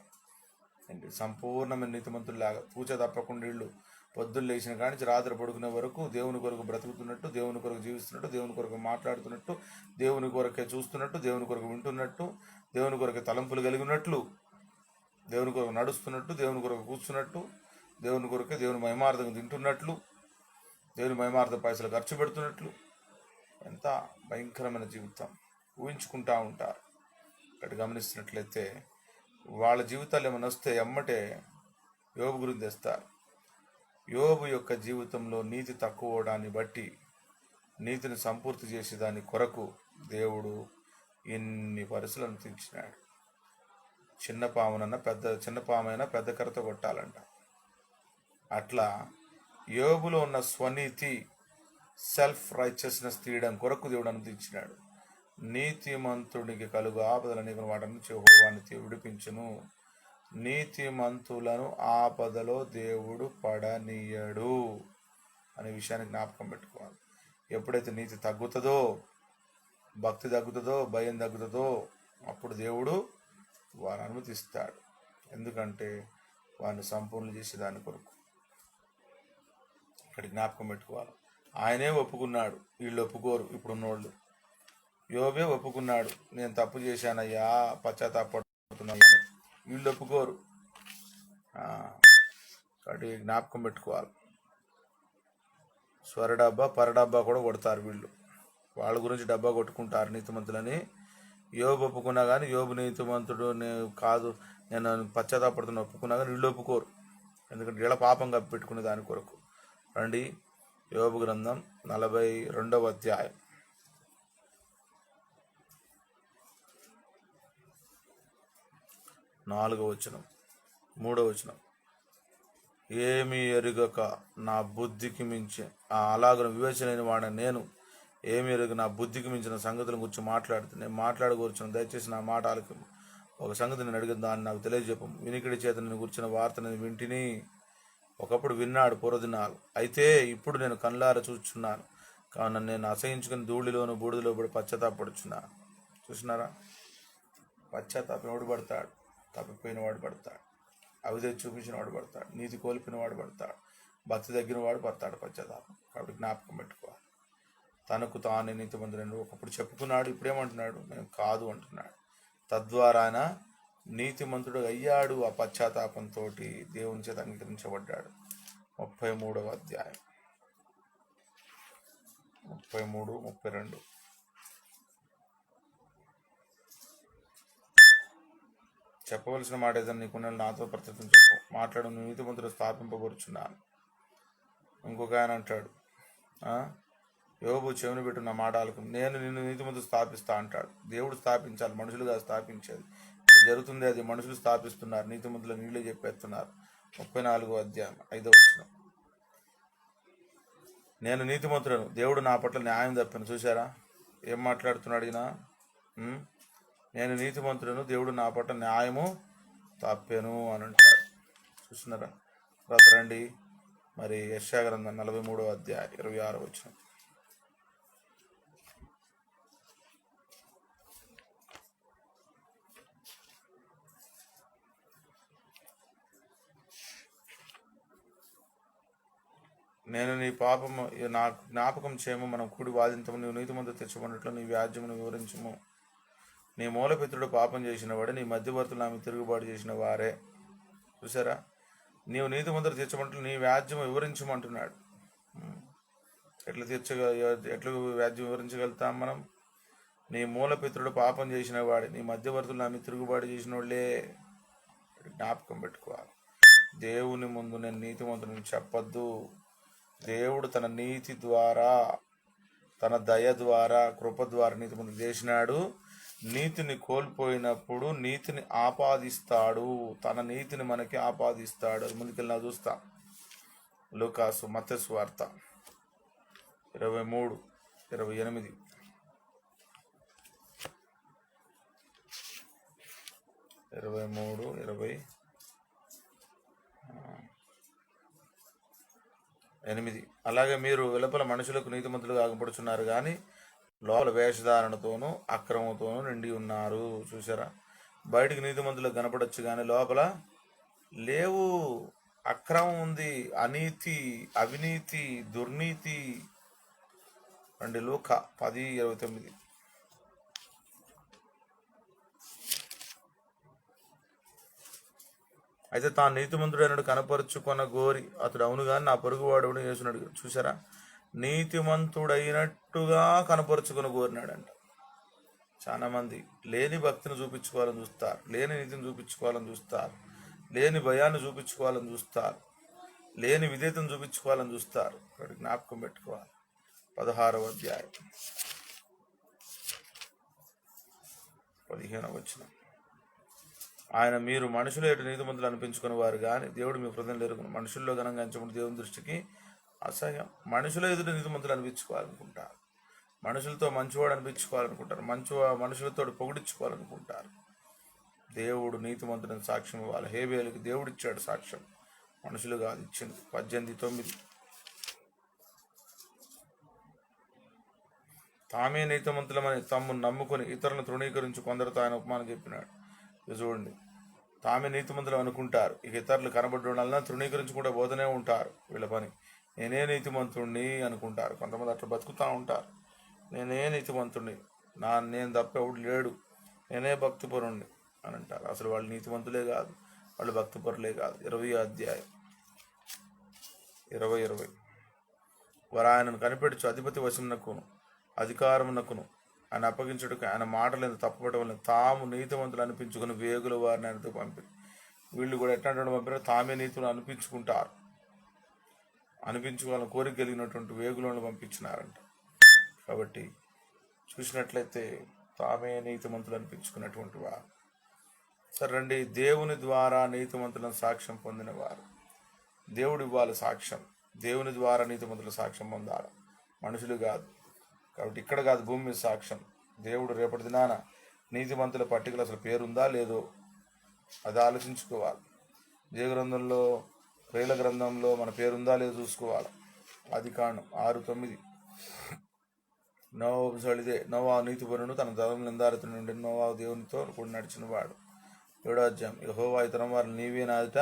ఏంటి, సంపూర్ణమైన నీతిమంతుల్లాగా తూచ తప్పకుండా వీళ్ళు పొద్దున్న లేచిన కానించి రాత్రి పడుకునే వరకు దేవుని కొరకు బ్రతుకుతున్నట్టు, దేవుని కొరకు జీవిస్తున్నట్టు, దేవుని కొరకు మాట్లాడుతున్నట్టు, దేవుని కొరకే చూస్తున్నట్టు, దేవుని కొరకు వింటున్నట్టు, దేవుని కొరకే తలంపులు కలిగి ఉన్నట్లు, దేవుని కొరకు నడుస్తున్నట్టు, దేవుని కొరకు కూర్చున్నట్టు, దేవుని కొరకే దేవుని మహిమార్థం తింటున్నట్లు, దేవుని మహిమార్థం పైసలు ఖర్చు పెడుతున్నట్లు. ఎంత భయంకరమైన జీవితం ఊహించుకుంటా ఉంటారు. ఇక్కడ గమనిస్తున్నట్లయితే వాళ్ళ జీవితాలు ఏమైనా వస్తే ఎమ్మటే యోబు గురించి తెస్తారు. యోబు యొక్క జీవితంలో నీతి తక్కువడాన్ని బట్టి నీతిని సంపూర్తి చేసేదాని కొరకు దేవుడు ఎన్ని పరిస్థితులను తీర్చినాడు. చిన్న పామైనా పెద్ద కర్రతో కొట్టాలంట. అట్లా యోబులో ఉన్న స్వనీతి, సెల్ఫ్ రైచియస్నెస్ తీయడం కొరకు దేవుడు అనుమతించినాడు. నీతిమంతుడికి కలుగు ఆపదలనేక వాటి నుంచి యెహోవా విడిపించును. నీతిమంతులను ఆపదలో దేవుడు పడనీయడు అనే విషయాన్ని జ్ఞాపకం పెట్టుకోవాలి. ఎప్పుడైతే నీతి తగ్గుతుందో, భక్తి తగ్గుతుందో, భయం తగ్గుతుందో, అప్పుడు దేవుడు వారిని అనుమతిస్తాడు. ఎందుకంటే వారిని సంపూర్ణ చేసేదాని కొరకు. ఇక్కడ జ్ఞాపకం పెట్టుకోవాలి. ఆయనే ఒప్పుకున్నాడు, వీళ్ళు ఒప్పుకోరు. ఇప్పుడున్నోళ్ళు యోబే ఒప్పుకున్నాడు, నేను తప్పు చేశానయ్యా, పశ్చాత్తాపడుతున్నాను. వీళ్ళు ఒప్పుకోరు. కాబట్టి జ్ఞాపకం పెట్టుకోవాలి. స్వరడబ్బా పరడబ్బా కూడా కొడతారు వీళ్ళు. వాళ్ళ గురించి డబ్బా కొట్టుకుంటారు నీతిమంతులని. యోబు ఒప్పుకున్నా కానీ, యోబు నీతిమంతుడు కాదు, నేను పశ్చాత్తాపడుతున్నా ఒప్పుకున్నా కానీ వీళ్ళు ఒప్పుకోరు. ఎందుకంటే వీళ్ళ పాపం కప్పిపెట్టుకునే దాని కొరకు. రండి, యోబు గ్రంథం 42వ అధ్యాయం 4వ వచనం, 3వ వచనం. ఏమీ ఎరుగక నా బుద్ధికి మించి అలాగను వివేచనైన వాడిని నేను ఏమి ఎరుగ నా బుద్ధికి మించిన సంగతుల గురించి నేను మాట్లాడకూర్చున్నాను. దయచేసి నా మాట ఆలకింపు. ఒక సంగతి నేను అడిగిన దాన్ని నాకు తెలియజెప్పము. వినికిడి చేత నేను కూర్చున్న వార్త నేను వింటిని. ఒకప్పుడు విన్నాడు పూర్వదినాలు, అయితే ఇప్పుడు నేను కళ్ళారా చూచున్నాను. కావున నేను అసహించుకుని ధూళిలోను బూడిదలో పడి పశ్చాత్తాపడుచున్నాను. చూసినారా, పశ్చాత్తాపం ఎవడు పడతాడు? తప్పిపోయిన వాడు పడతాడు, అవిధేయత చూపించిన వాడు పడతాడు, నీతి కోల్పోయిన వాడు పడతాడు, భక్తి తగ్గిన వాడు పడతాడు పశ్చాత్తాపం. కాబట్టి జ్ఞాపకం పెట్టుకోవాలి. తనకు తానే నీతిమంతుడని ఒకప్పుడు చెప్పుకున్నాడు, ఇప్పుడేమంటున్నాడు? నేను కాదు అంటున్నాడు. తద్వారా ఆయన నీతిమంతుడు అయ్యాడు. ఆ పశ్చాత్తాపంతో దేవుని చేత అంగీకరించబడ్డాడు. 33వ అధ్యాయం 33, 32. చెప్పవలసిన మాట ఏదైనా నీకున్న నాతో ప్రత్యేకం చెప్పు. మాట్లాడు, నీతిమంతుడు స్థాపింపబడుచున్నాను. ఇంకొక ఆయన అంటాడు, యోబు చెవిని పెట్టు నా మాట ఆలకు, నేను నిన్ను నీతిమంతుడు స్థాపిస్తా అంటాడు. దేవుడు స్థాపించాలి, మనుషులుగా స్థాపించేది. జరుగుతుంది అది, మనుషులు స్థాపిస్తున్నారు, నీతిమంతులు నీళ్ళే చెప్పేస్తున్నారు. 34వ అధ్యాయం 5వ వచనం. నేను నీతిమంతుడను, దేవుడు నా పట్ల న్యాయం తప్పాను. చూసారా ఏం మాట్లాడుతున్నాడు ఈయన? నేను నీతిమంతుడను, దేవుడు నా పట్ల న్యాయము తప్పాను అని అంటాడు. చూస్తున్నారా? తర్వాత రండి, మరి యెషయా గ్రంథం 43వ అధ్యాయం 26వ వచనం. నేను నీ పాపము నా జ్ఞాపకం చేయము, మనం కూడి వాదించము. నీవు నీతిమంతుడు తెచ్చబడినట్లు నీ వ్యాజ్యమును వివరించము. నీ మూలపిత్రుడు పాపం చేసిన వాడే, నీ మధ్యవర్తులు ఆమె తిరుగుబాటు చేసిన వారే. చూసారా? నీవు నీతిమంతుడు తెచ్చబడినట్లు నీ వ్యాజ్యం వివరించమంటున్నాడు. ఎట్లా వ్యాజ్యం వివరించగలుగుతాం మనం? నీ మూలపిత్రుడు పాపం చేసిన వాడే, నీ మధ్యవర్తులు ఆమె తిరుగుబాటు చేసిన వాళ్ళే. జ్ఞాపకం పెట్టుకోవాలి. దేవుని ముందు నేను నీతిమంతుడిని చెప్పద్దు. దేవుడు తన నీతి ద్వారా, తన దయ ద్వారా, కృప ద్వారా నీతిమంతుడు చేసినాడు. నీతిని కోల్పోయినప్పుడు నీతిని ఆపాదిస్తాడు, తన నీతిని మనకి ఆపాదిస్తాడు. అది ముందుకెళ్ళినా చూస్తాం. లూకాసు మత్తయి సువార్త 23, 28. 23:28. అలాగే మీరు వెలుపల మనుషులకు నీతిమంతులుగా అగపడుచున్నారు, కానీ లోపల వేషధారణతోనూ అక్రమంతోనూ నిండి ఉన్నారు. చూసారా, బయటికి నీతిమంతులకు కనపడచ్చు కానీ లోపల లేవు. అక్రమం ఉంది, అనీతి, అవినీతి, దుర్నీతి. లూకా 10:29. అయితే తాను నీతిమంతుడైనడు కనపరుచుకొన గోరి అతడు అవును కానీ నా పొరుగువాడు యేసునడు. చూసారా, నీతిమంతుడైనట్టుగా కనపరుచుకొని కోరినాడంట. చాలా మంది లేని భక్తిని చూపించుకోవాలని చూస్తారు, లేని నీతిని చూపించుకోవాలని చూస్తారు, లేని భయాన్ని చూపించుకోవాలని చూస్తారు, లేని విధేయతను చూపించుకోవాలని చూస్తారు. ఇక్కడ జ్ఞాపకం పెట్టుకోవాలి. 16వ అధ్యాయం 15వ వచనం. ఆయన మీరు మనుషుల ఎటు నీతిమంతులు అనిపించుకుని వారు కానీ దేవుడు మీ హృదయం ఎరుగును. మనుషుల్లో ఘనంగా ఎంచబడి దేవుని దృష్టికి అసహ్యం. మనుషుల ఎదుట నీతిమంతులు అనిపించుకోవాలనుకుంటారు, మనుషులతో మంచివాడు అనిపించుకోవాలనుకుంటారు, మనుషులతో పొగిడించుకోవాలనుకుంటారు. దేవుడు నీతిమంతుడిని సాక్ష్యం ఇవ్వాలి. హేబేలుకి దేవుడు ఇచ్చాడు సాక్ష్యం, మనుషులు కాదు ఇచ్చింది. 18:9. తామే నీతిమంతులమని తమ్మును నమ్ముకొని ఇతరులను తృణీకరించి కొందరితో ఆయన ఉపమానం చెప్పినాడు. ఇది చూడండి, తామే నీతిమంతులు అనుకుంటారు, ఇక ఇతరులు కనబడి ఉండాలన్నా తృణీకరించుకుంటే పోతూనే ఉంటారు. వీళ్ళ పని నేనే నీతిమంతుణ్ణి అనుకుంటారు. కొంతమంది అట్లా బతుకుతూ ఉంటారు. నేనే నీతిమంతుణ్ణి, నేను తప్ప ఎవడు లేడు, నేనే భక్తిపరుణ్ణి అని అంటారు. అసలు వాళ్ళు నీతిమంతులే కాదు, వాళ్ళు భక్తిపరులే కాదు. 20వ అధ్యాయం 20. వారు ఆయనను కనిపెడుచు అధిపతి వశమునకును అధికారమునకును ఆయన అప్పగించుటకు ఆయన మాటలను తప్పపడడం వల్ల తాము నీతిమంతులు అనిపించుకుని వేగుల వారిని ఆయనతో పంపారు. వీళ్ళు కూడా ఎట్లాంటి పంపారు, తామే నీతులు అనిపించుకుంటారు, అనిపించుకోవాలని కోరిక కలిగినటువంటి వేగులను పంపించినారంట. కాబట్టి చూసినట్లయితే తామే నీతిమంతులు అనిపించుకున్నటువంటి వారు. సరే రండి, దేవుని ద్వారా నీతిమంతులను సాక్ష్యం పొందిన వారు. దేవుడు ఇవ్వాలి సాక్ష్యం, దేవుని ద్వారా నీతిమంతుల సాక్ష్యం పొందాలి, మనుషులు కాదు. కాబట్టి ఇక్కడ కాదు, భూమి మీద సాక్ష్యం. దేవుడు రేపటి దినాన నీతిమంతుల పట్టికలు అసలు పేరుందా లేదో అది ఆలోచించుకోవాలి. జీవగ్రంథంలో, ప్రేల గ్రంథంలో మన పేరుందా లేదో చూసుకోవాలి. ఆదికాండం 6:9. నోవా నోవా నీతిపరుడు, తన ధర్మం నిందారిత నుండి నోవా దేవునితో కూడా నడిచిన వాడు. 7వ అధ్యాయం. యెహోవా ఇతరం వారు నీవే నాదుట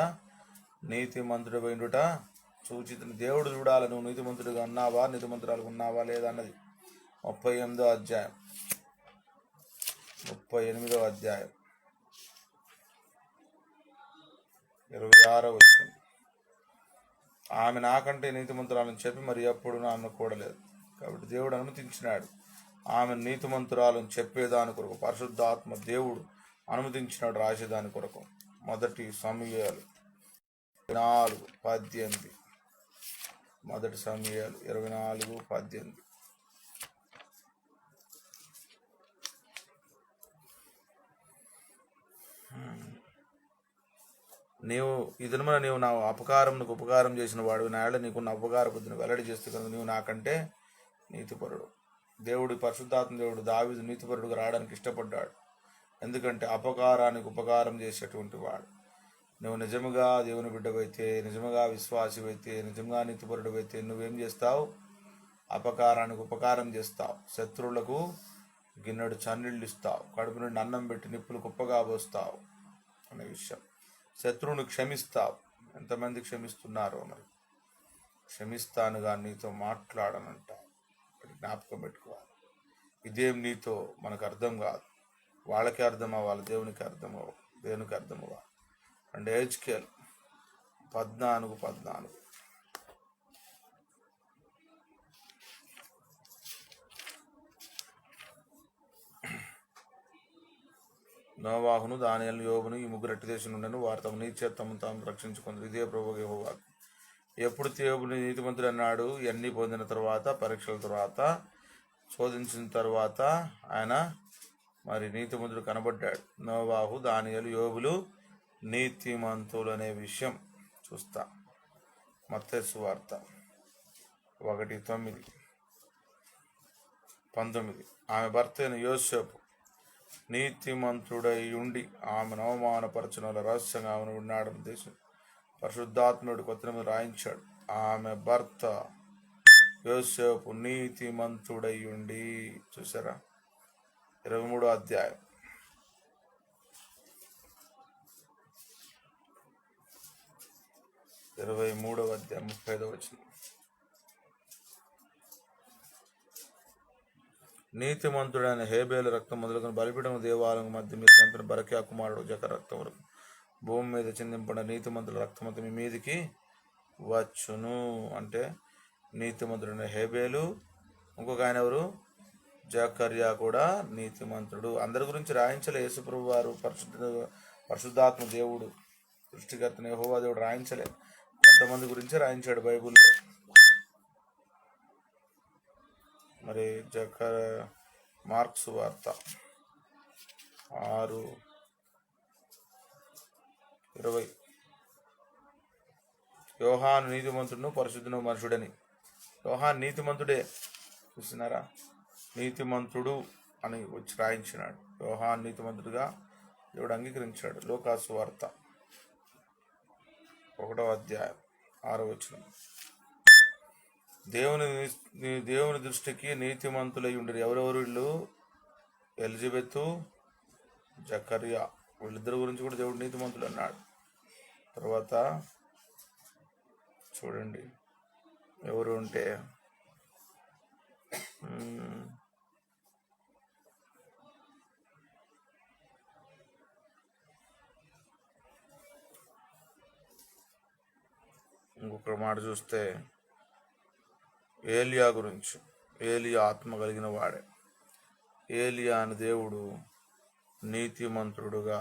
నీతిమంతుడు పోయిండుట సూచితుని. దేవుడు చూడాలి, నువ్వు నీతిమంతుడిగా ఉన్నావా, నీతిమంతురాలుగా ఉన్నావా లేదా అన్నది. 38వ అధ్యాయం 38వ అధ్యాయం 26వ వచనం. ఆమె నాకంటే నీతిమంతురాలని చెప్పి మరి ఎప్పుడు ఆమెను కూడలేదు. కాబట్టి దేవుడు అనుమతించినాడు ఆమె నీతిమంతురాలను చెప్పేదాని కొరకు. పరిశుద్ధాత్మ దేవుడు అనుమతించినాడు రాసేదాని కొరకు. 1 సమూయేలు 24:18. 1 సమూయేలు 24:18. నీవు ఈ దినమున నీవు నా అపకారమునకు ఉపకారం చేసిన వాడు, నాయన నీకున్న అపకార బుద్ధిని వెల్లడి చేస్తే కనుక నీవు నాకంటే నీతిపరుడు. దేవుడి పరిశుద్ధాత్మ దేవుడు దావీదు నీతిపరుడుగా రావడానికి ఇష్టపడ్డాడు. ఎందుకంటే అపకారానికి ఉపకారం చేసేటువంటి వాడు. నువ్వు నిజముగా దేవుని బిడ్డవైతే, నిజముగా విశ్వాసివైతే, నిజంగా నీతిపరుడువైతే నువ్వేం చేస్తావు? అపకారానికి ఉపకారం చేస్తావు. శత్రువులకు గిన్నెడు చన్నీళ్ళు ఇస్తావు, కడుపు నుండి అన్నం పెట్టి నిప్పులు కుప్పగా పోస్తావు అనే విషయం. శత్రువును క్షమిస్తావు. ఎంతమంది క్షమిస్తున్నారో మరి. క్షమిస్తానుగా నీతో మాట్లాడనంట. జ్ఞాపకం పెట్టుకోవాలి. ఇదేం నీతో మనకు అర్థం కాదు, వాళ్ళకి అర్థం అవ్వాలి, దేవునికి అర్థం అవ్వాలి, దేవునికి అర్థం అవ్వాలి. అండ్ హెచ్కేల్ 14:14. నోవాహును, దానియేలును, యోబును ఈ ముగ్గురు ఎట్టి దేశం నుండెను. వారు తమ నీతి తమను తాము రక్షించుకుంది. ఇదే ప్రభువు యెహోవా. ఎప్పుడు యోబుని నీతిమంతుడు అన్నాడు? ఇవన్నీ పొందిన తర్వాత, పరీక్షల తర్వాత, శోధించిన తర్వాత ఆయన మరి నీతిమంతుడు కనబడ్డాడు. నోవాహు, దానియేలు, యోబులు నీతిమంతులు అనే విషయం చూస్తా. మత్తయి సువార్త 1:9-19. ఆమె భర్త అయిన యోసేపు నీతిమంతుడై ఉండి ఆమెను అవమానపరచిన రహస్యంగా ఆమెను ఉన్నాడని దేశం పరిశుద్ధాత్ముడు కొత్త రాయించాడు. ఆమె భర్త యోసేపు నీతిమంతుడై ఉండి. చూసారా? 23వ అధ్యాయం 35వ వచనం. నీతిమంతుడైన హేబేలు రక్తం మొదలుకొని బలిపీఠం దేవాలయం మధ్య మీరు చంపిన బరక్యా కుమారుడు జక రక్తం వరకు భూమి మీద చిందింపడిన నీతిమంతుల రక్తమంతా మీ మీదికి వచ్చును. అంటే నీతిమంతుడైన హేబేలు, ఇంకొక ఆయన ఎవరు? జకర్యా కూడా నీతిమంతుడు. అందరి గురించి రాయించలే యేసుప్రభు వారు. పరిశుద్ధాత్మ దేవుడు, సృష్టికర్తని యెహోవా దేవుడు రాయించలే. కొంతమంది గురించి రాయించాడు బైబిల్లో. మరి మార్క్స్ వార్త 6:20. యోహాను నీతిమంతుడును పరిశుద్ధును మనుషుడని. యోహాను నీతిమంతుడే. చూసినారా? నీతిమంతుడు అని వచ్చి రాయించినాడు. యోహాను నీతిమంతుడుగా దేవుడు అంగీకరించాడు. లూకాసు వార్త 1వ అధ్యాయం 6వ వచనం. దేవుని దృష్టికి నీతిమంతులై ఉండరు. ఎవరెవరు వీళ్ళు? ఎలిజబెత్, జకర్యా, వీళ్ళిద్దరి గురించి కూడా దేవుడు నీతిమంతులు అన్నాడు. తర్వాత చూడండి ఎవరు అంటే ఇంకొక మాట చూస్తే ఏలియా గురించి. ఏలియా ఆత్మ కలిగిన వాడే. ఏలియా అని దేవుడు నీతిమంతుడుగా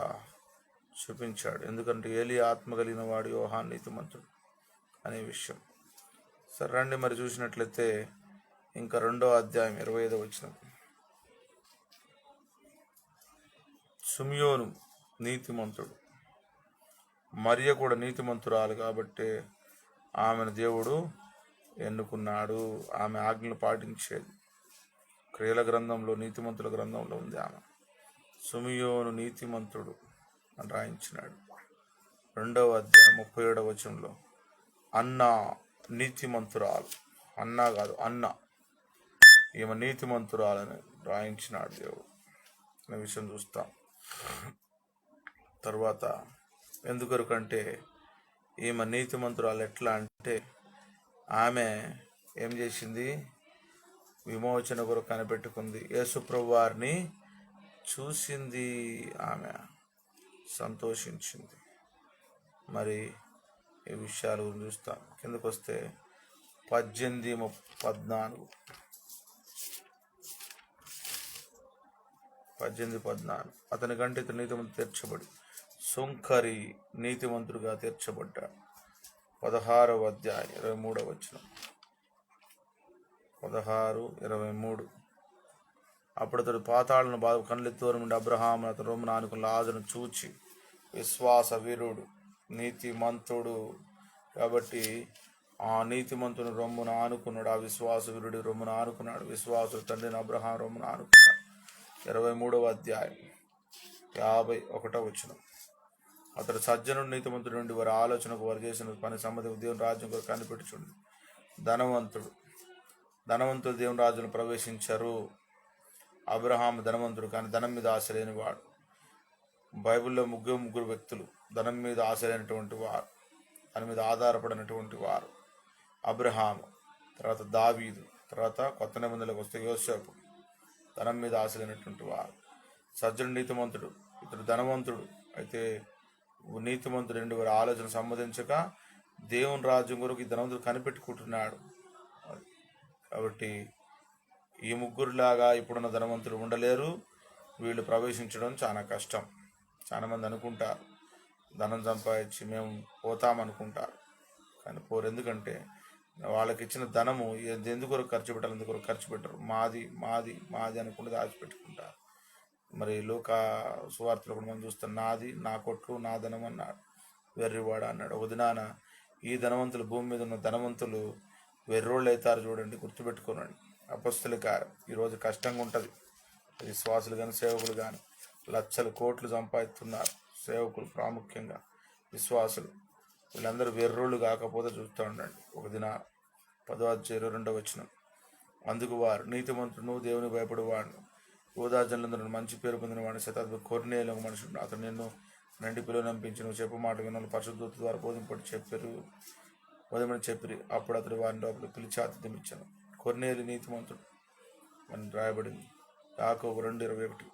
చూపించాడు. ఎందుకంటే ఏలియా ఆత్మ కలిగిన వాడు, యోహాను నీతిమంతుడు అనే విషయం. సరే రండి మరి చూసినట్లయితే ఇంకా 2వ అధ్యాయం 25వ వచనం. సిమియోను నీతిమంతుడు, మరియ కూడా నీతిమంతురాలు కాబట్టి ఆమెను దేవుడు ఎన్నుకున్నాడు. ఆమె ఆజ్ఞలు పాటించేది. క్రియల గ్రంథంలో, నీతిమంతుల గ్రంథంలో ఉంది ఆమె. సిమియోను నీతిమంతుడు అని రాయించినాడు. 2వ అధ్యాయం 37వ వచనంలో అన్న నీతిమంతురాలు, అన్నా కాదు అన్న, ఈమె నీతిమంతురాలని రాయించినాడు దేవుడు అనే విషయం చూస్తాం. తర్వాత ఎందుకొరకంటే ఈమె నీతిమంతురాలు ఎట్లా అంటే ఆమె ఏం చేసింది? విమోచన కొరకు కనిపెట్టుకుంది. యేసుప్రభు వారిని చూసింది, ఆమె సంతోషించింది. మరి ఈ విషయాలు చూస్తాం. కిందకు వస్తే 18:14. అతని కంటే ఇతను నీతిమంతుడు తీర్చబడి సుంకరి నీతిమంతుడుగా తీర్చబడ్డాడు. 16వ అధ్యాయం 23వ వచనం. 16:23. అప్పుడు అతడు పాతాళను బాధ కళ్ళెత్తూరు నుండి అబ్రహాము అతను రొమ్మున ఆనుకుని లాజరును చూచి విశ్వాస వీరుడు, నీతిమంతుడు కాబట్టి ఆ నీతిమంతుని రొమ్మున ఆనుకున్నాడు. ఆ విశ్వాస వీరుడి రొమ్మున ఆనుకున్నాడు. విశ్వాసుడు తండ్రిని అబ్రహాం రొమ్మున ఆనుకున్నాడు. 23వ అధ్యాయం 51వ వచనం. అతడు సజ్జనుడు నీతిమంతుడు నుండి వారి ఆలోచనకు వారు చేసిన పని సమ్మతి దేవుని రాజ్యం కొరకు కనిపెట్టుచుండు. ధనవంతుడు దేవుని రాజ్యంలో ప్రవేశించరు. అబ్రహాం ధనవంతుడు, కానీ ధనం మీద ఆశ లేనివాడు. బైబిల్లో ముగ్గురు వ్యక్తులు ధనం మీద ఆశ లేనటువంటి వారు, దాని మీద ఆధారపడినటువంటి వారు. అబ్రహాము, తర్వాత దావీదు, తర్వాత కొత్త నిబంధనలకు వస్తే యోసేపు. ధనం మీద ఆశ లేనటువంటి వారు. సజ్జనుడు నీతిమంతుడు, ఇతడు ధనవంతుడు. అయితే నీతిమంతుడు నుండి వారి ఆలోచన సంబంధించక దేవుని రాజ్యం కొరకు ఈ ధనవంతుడు కనిపెట్టుకుంటున్నాడు. కాబట్టి ఈ ముగ్గురులాగా ఇప్పుడున్న ధనవంతులు ఉండలేరు. వీళ్ళు ప్రవేశించడం చాలా కష్టం. చాలామంది అనుకుంటారు ధనం సంపాదించి మేము పోతామనుకుంటారు, కానీ పోరు. ఎందుకంటే వాళ్ళకి ఇచ్చిన ధనము ఎందుకొరకు ఖర్చు పెట్టాలి, ఎందుకొరకు ఖర్చు పెట్టరు. మాది మాది మాది అనుకుంటే దాచిపెట్టుకుంటారు. మరి లోకా సువార్తలో కూడా మనం చూస్తాం, నాది నా కొట్లు నా ధనం అన్నాడు, వెర్రివాడ అన్నాడు. ఒక దినాన ఈ ధనవంతులు, భూమి మీద ఉన్న ధనవంతులు వెర్రోళ్ళు అవుతారు. చూడండి, గుర్తుపెట్టుకోనండి. అపస్తుల కార్యం ఈరోజు కష్టంగా ఉంటుంది. విశ్వాసులు కానీ సేవకులు కానీ లక్షలు కోట్లు సంపాదిస్తున్నారు. సేవకులు ప్రాముఖ్యంగా విశ్వాసులు, వీళ్ళందరూ వెర్రోళ్ళు కాకపోతే చూస్తూ ఉండండి. ఒక దిన 10:22 అందుకు వారు, నీతిమంతుడు దేవుని భయపడేవాడు, యోధాజనులందరూ మంచి పేరు పొందిన వాడిని, శతాధిపతి కొర్నేలు ఒక మనుషుడు, అతను నిన్ను నండి పిలువ నంపించి నువ్వు చెప్పు మాట విన్నాను పరిశుద్ధ ద్వారా బోధింపటి చెప్పిరి. అప్పుడు అతడు వారిని లోపల పిలిచి ఆతిథ్యం ఇచ్చాను. కొర్నేలు నీతిమంతుడు అని రాయబడింది. యాకోబు 2:21.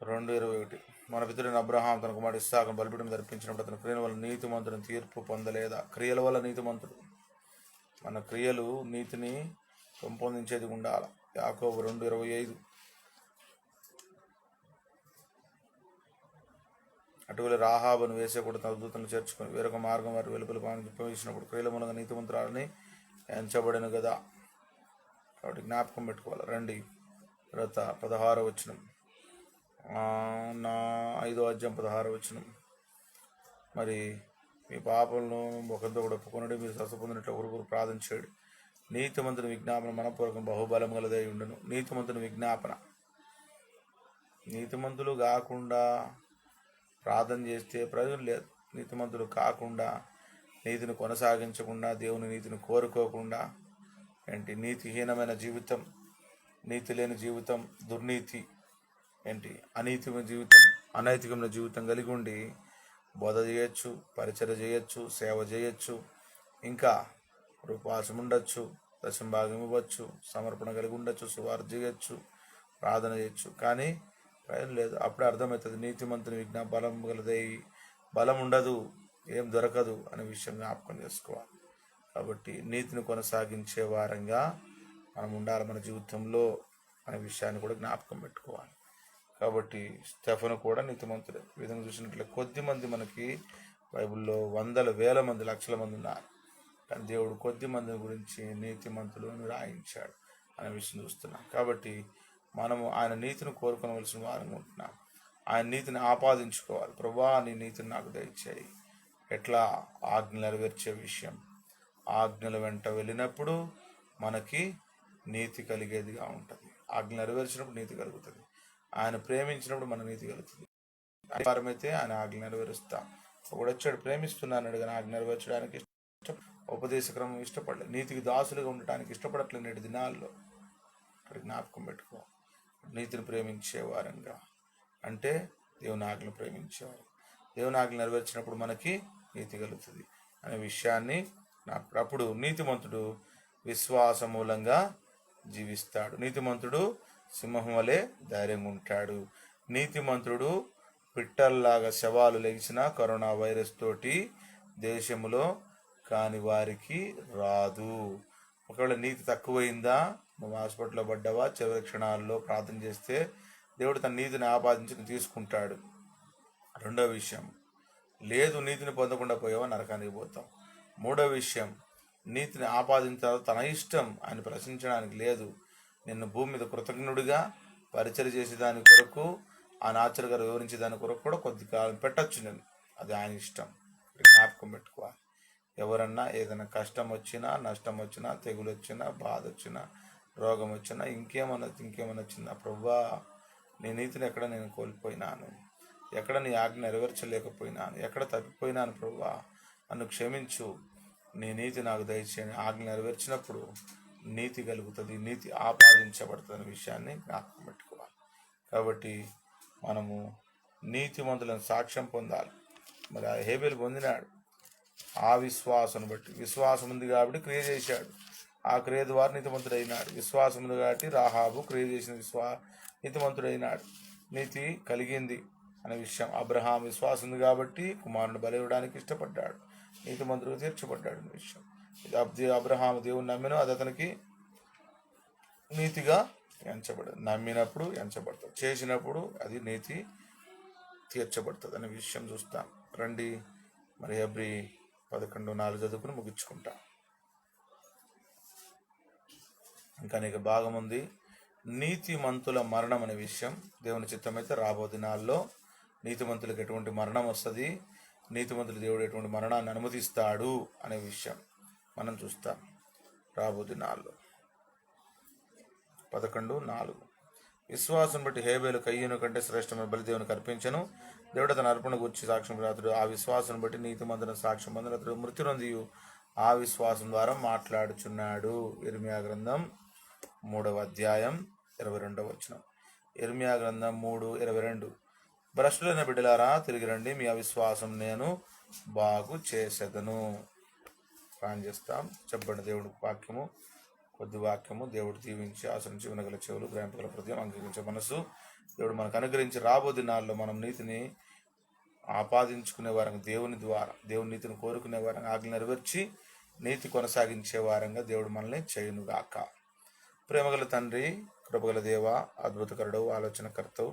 2:21 మన పితరుడైన అబ్రహాం తన కుమారుడు ఇస్సాకును బలిపీఠం జరిపించినప్పుడు అతని క్రియల వల్ల నీతిమంతుడిని తీర్పు పొందలేదా? క్రియల వల్ల నీతిమంతుడు. మన క్రియలు నీతిని పెంపొందించేది ఉండాలి. యాకోబు 2:25. అటువల రాహాబును వేసేకూడదు తన దూతలను చేర్చుకొని వేరొక మార్గం వారి వెలుపల ఉపయోగించినప్పుడు క్రియల మూలంగా నీతిమంతురాలని ఎంచబడిన కదా. కాబట్టి జ్ఞాపకం పెట్టుకోవాలి. రండి తర్వాత 16 నా 5:16 మరి మీ పాపలను ఒకరితో కూడా ఒప్పుకొనడి, మీరు స్వస్థ పొందినట్లు ఒకరికొకరు ప్రార్థన చేయడు. నీతిమంతుని విజ్ఞాపన మనపూర్వకం బహుబలం గలదై ఉండును. నీతిమంతుని విజ్ఞాపన, నీతిమంతులు కాకుండా ప్రార్థన చేస్తే ప్రయోజనం లేదు. నీతిమంతులు కాకుండా, నీతిని కొనసాగించకుండా, దేవుని నీతిని కోరుకోకుండా, నీతిహీనమైన జీవితం, నీతి లేని జీవితం, దుర్నీతి అనైతికమైన జీవితం, అనైతికమైన జీవితం కలిగి ఉండి బోధ చేయొచ్చు, పరిచర్య చేయొచ్చు, సేవ చేయొచ్చు, ఇంకా ఉపవాసం ఉండొచ్చు, దశంభాగం ఇవ్వచ్చు, సమర్పణ కలిగి ఉండొచ్చు, సువార్త చేయొచ్చు, ప్రార్థన చేయొచ్చు, కానీ ప్రయోజనం లేదు. అప్పుడే అర్థమవుతుంది నీతిమంతుని విజ్ఞాపన బలం గలదై, బలం ఉండదు, ఏం దొరకదు అనే విషయం జ్ఞాపకం చేసుకోవాలి. కాబట్టి నీతిని కొనసాగించే వారంగా మనం ఉండాలి మన జీవితంలో అనే విషయాన్ని కూడా జ్ఞాపకం పెట్టుకోవాలి. కాబట్టి స్టెఫను కూడా నీతిమంతుడే. ఈ విధంగా చూసినట్లయితే కొద్ది మంది మనకి బైబిల్లో వందల వేల మంది లక్షల మంది ఉన్నారు, కానీ దేవుడు కొద్ది మంది గురించి నీతిమంతులను రాయించాడు అనే విషయం చూస్తున్నాం. కాబట్టి మనము ఆయన నీతిని కోరుకోవలసిన వారం ఉంటున్నాం. ఆయన నీతిని ఆపాదించుకోవాలి. ప్రభువా నీ నీతిని నాకు దయచేయి. ఎట్లా? ఆజ్ఞలు నెరవేర్చే విషయం. ఆజ్ఞల వెంట వెళ్ళినప్పుడు మనకి నీతి కలిగేదిగా ఉంటుంది. ఆజ్ఞ నెరవేర్చినప్పుడు నీతి కలుగుతుంది. ఆయన ప్రేమించినప్పుడు మన నీతి కలుగుతుంది. అయితే ఆయన ఆజ్ఞ నెరవేరుస్తాం. ఒకడు వచ్చాడు ప్రేమిస్తున్నాడు కానీ ఆజ్ఞ నెరవేర్చడానికి ఇష్టం, ఉపదేశక్రమం ఇష్టపడలేదు, నీతికి దాసులుగా ఉండటానికి ఇష్టపడట్లేదు. నేటి దినాల్లో అక్కడ జ్ఞాపకం పెట్టుకో. నీతిని ప్రేమించే వారంగా అంటే దేవుని ఆజ్ఞను ప్రేమించేవారు. దేవుని ఆజ్ఞ నెరవేర్చినప్పుడు మనకి నీతి కలుగుతుంది అనే విషయాన్ని అప్పుడు నీతిమంతుడు విశ్వాస మూలంగా జీవిస్తాడు. నీతిమంతుడు సింహం వలె ధైర్యంగా ఉంటాడు. నీతిమంతుడు పిట్టల్లాగా శవాలు లెగిసిన కరోనా వైరస్ తోటి దేశంలో కాని వారికి రాదు. ఒకవేళ నీతి తక్కువైందా, నువ్వు హాస్పిటల్లో పడ్డావా, చివరి క్షణాల్లో ప్రార్థన చేస్తే దేవుడు తన నీతిని ఆపాదించి తీసుకుంటాడు. రెండవ విషయం, లేదు నీతిని పొందకుండా పోయావా నరకానికి పోతాం. మూడవ విషయం, నీతిని ఆపాదించాలో తన ఇష్టం, ఆయన ప్రశ్నించడానికి లేదు. నిన్ను భూమి మీద కృతజ్ఞుడిగా పరిచయం చేసే దాని కొరకు, ఆ నాచర్ గారు వివరించే దాని కొరకు కూడా కొద్ది కాలం పెట్టచ్చు నేను, అది ఆయన ఇష్టం. జ్ఞాపకం పెట్టుకోవాలి. ఎవరన్నా ఏదైనా కష్టం వచ్చినా, నష్టం వచ్చినా, తెగులు వచ్చినా, బాధ వచ్చినా, రోగం వచ్చినా, ఇంకేమన్నా వచ్చిందా, ప్రభువా నీ నీతిని ఎక్కడ నేను కోల్పోయినాను, ఎక్కడ నీ ఆజ్ఞ నెరవేర్చలేకపోయినాను, ఎక్కడ తప్పిపోయినాను ప్రభువా, నన్ను క్షమించు, నీ నీతి నాకు దయచేయని ఆజ్ఞ నెరవేర్చినప్పుడు నీతి కలుగుతుంది, నీతి ఆపాదించబడుతుంది అనే విషయాన్ని జ్ఞాపకం పెట్టుకోవాలి. కాబట్టి మనము నీతిమంతులను సాక్ష్యం పొందాలి. మరి ఆ హేబెలు పొందినాడు ఆ విశ్వాసం బట్టి. విశ్వాసం ఉంది కాబట్టి క్రియ చేశాడు, ఆ క్రియ ద్వారా నీతిమంతుడైనాడు. విశ్వాసం ఉంది కాబట్టి రాహాబు క్రియ చేసిన నీతిమంతుడైనాడు, నీతి కలిగింది అనే విషయం. అబ్రహాం విశ్వాసం ఉంది కాబట్టి కుమారుని బలి ఇవ్వడానికి ఇష్టపడ్డాడు, నీతిమంతుడిగా తీర్చబడ్డాడు అనే విషయం. అబ్రహాం దేవుని నమ్మిన అది అతనికి నీతిగా ఎంచబడదు. నమ్మినప్పుడు ఎంచబడుతుంది, చేసినప్పుడు అది నీతి తీర్చబడుతుంది అనే విషయం చూస్తాం. రండి మరి హెబ్రీ 11:4 చదువుకుని ముగించుకుంటాం. ఇంకా అనేక భాగం ఉంది. నీతిమంతుల మరణం అనే విషయం దేవుని చిత్తమైతే రాబో దినాల్లో నీతిమంతులకు ఎటువంటి మరణం వస్తుంది, నీతిమంతులు దేవుడు ఎటువంటి మరణాన్ని అనుమతిస్తాడు అనే విషయం మనం చూస్తాం రాబో దినాల్లో. 11:4 విశ్వాసం బట్టి హేబేలు కయ్యను కంటే శ్రేష్టమైన బలి దేవునికి అర్పించను. దేవుడు తన అర్పణ గురించి సాక్ష్యం అతడు ఆ విశ్వాసం బట్టి నీతిమంతుల సాక్ష్యం పొందిన అతడు మృతి నొంది ఆ విశ్వాసం ద్వారా మాట్లాడుచున్నాడు. ఇర్మియా గ్రంథం 3:22. ఇర్మియా గ్రంథం 3:22 భ్రష్టులైన బిడ్డలారా తిరిగి రండి, మీ అవిశ్వాసం నేను బాగు చేసేదను. ప్రార్థన చేస్తాం. చెప్పండి. దేవుడి వాక్యము, కొద్ది వాక్యము దేవుడు దీవించి ఆశ్రయించి వినగల చెవులు, గ్రహింపగల హృదయం, అంగీకరించే మనసు దేవుడు మనకు అనుగ్రహించి రాబో దినాల్లో మనం నీతిని ఆపాదించుకునే వారంగా దేవుని ద్వారా, దేవుని నీతిని కోరుకునే వారంగా, ఆజ్ఞ నెరవేర్చి నీతి కొనసాగించే వారంగా దేవుడు మనల్ని చేయునుగాక. ప్రేమగల తండ్రి, కృపగల దేవ, అద్భుతకరుడు, ఆలోచనకర్తవు,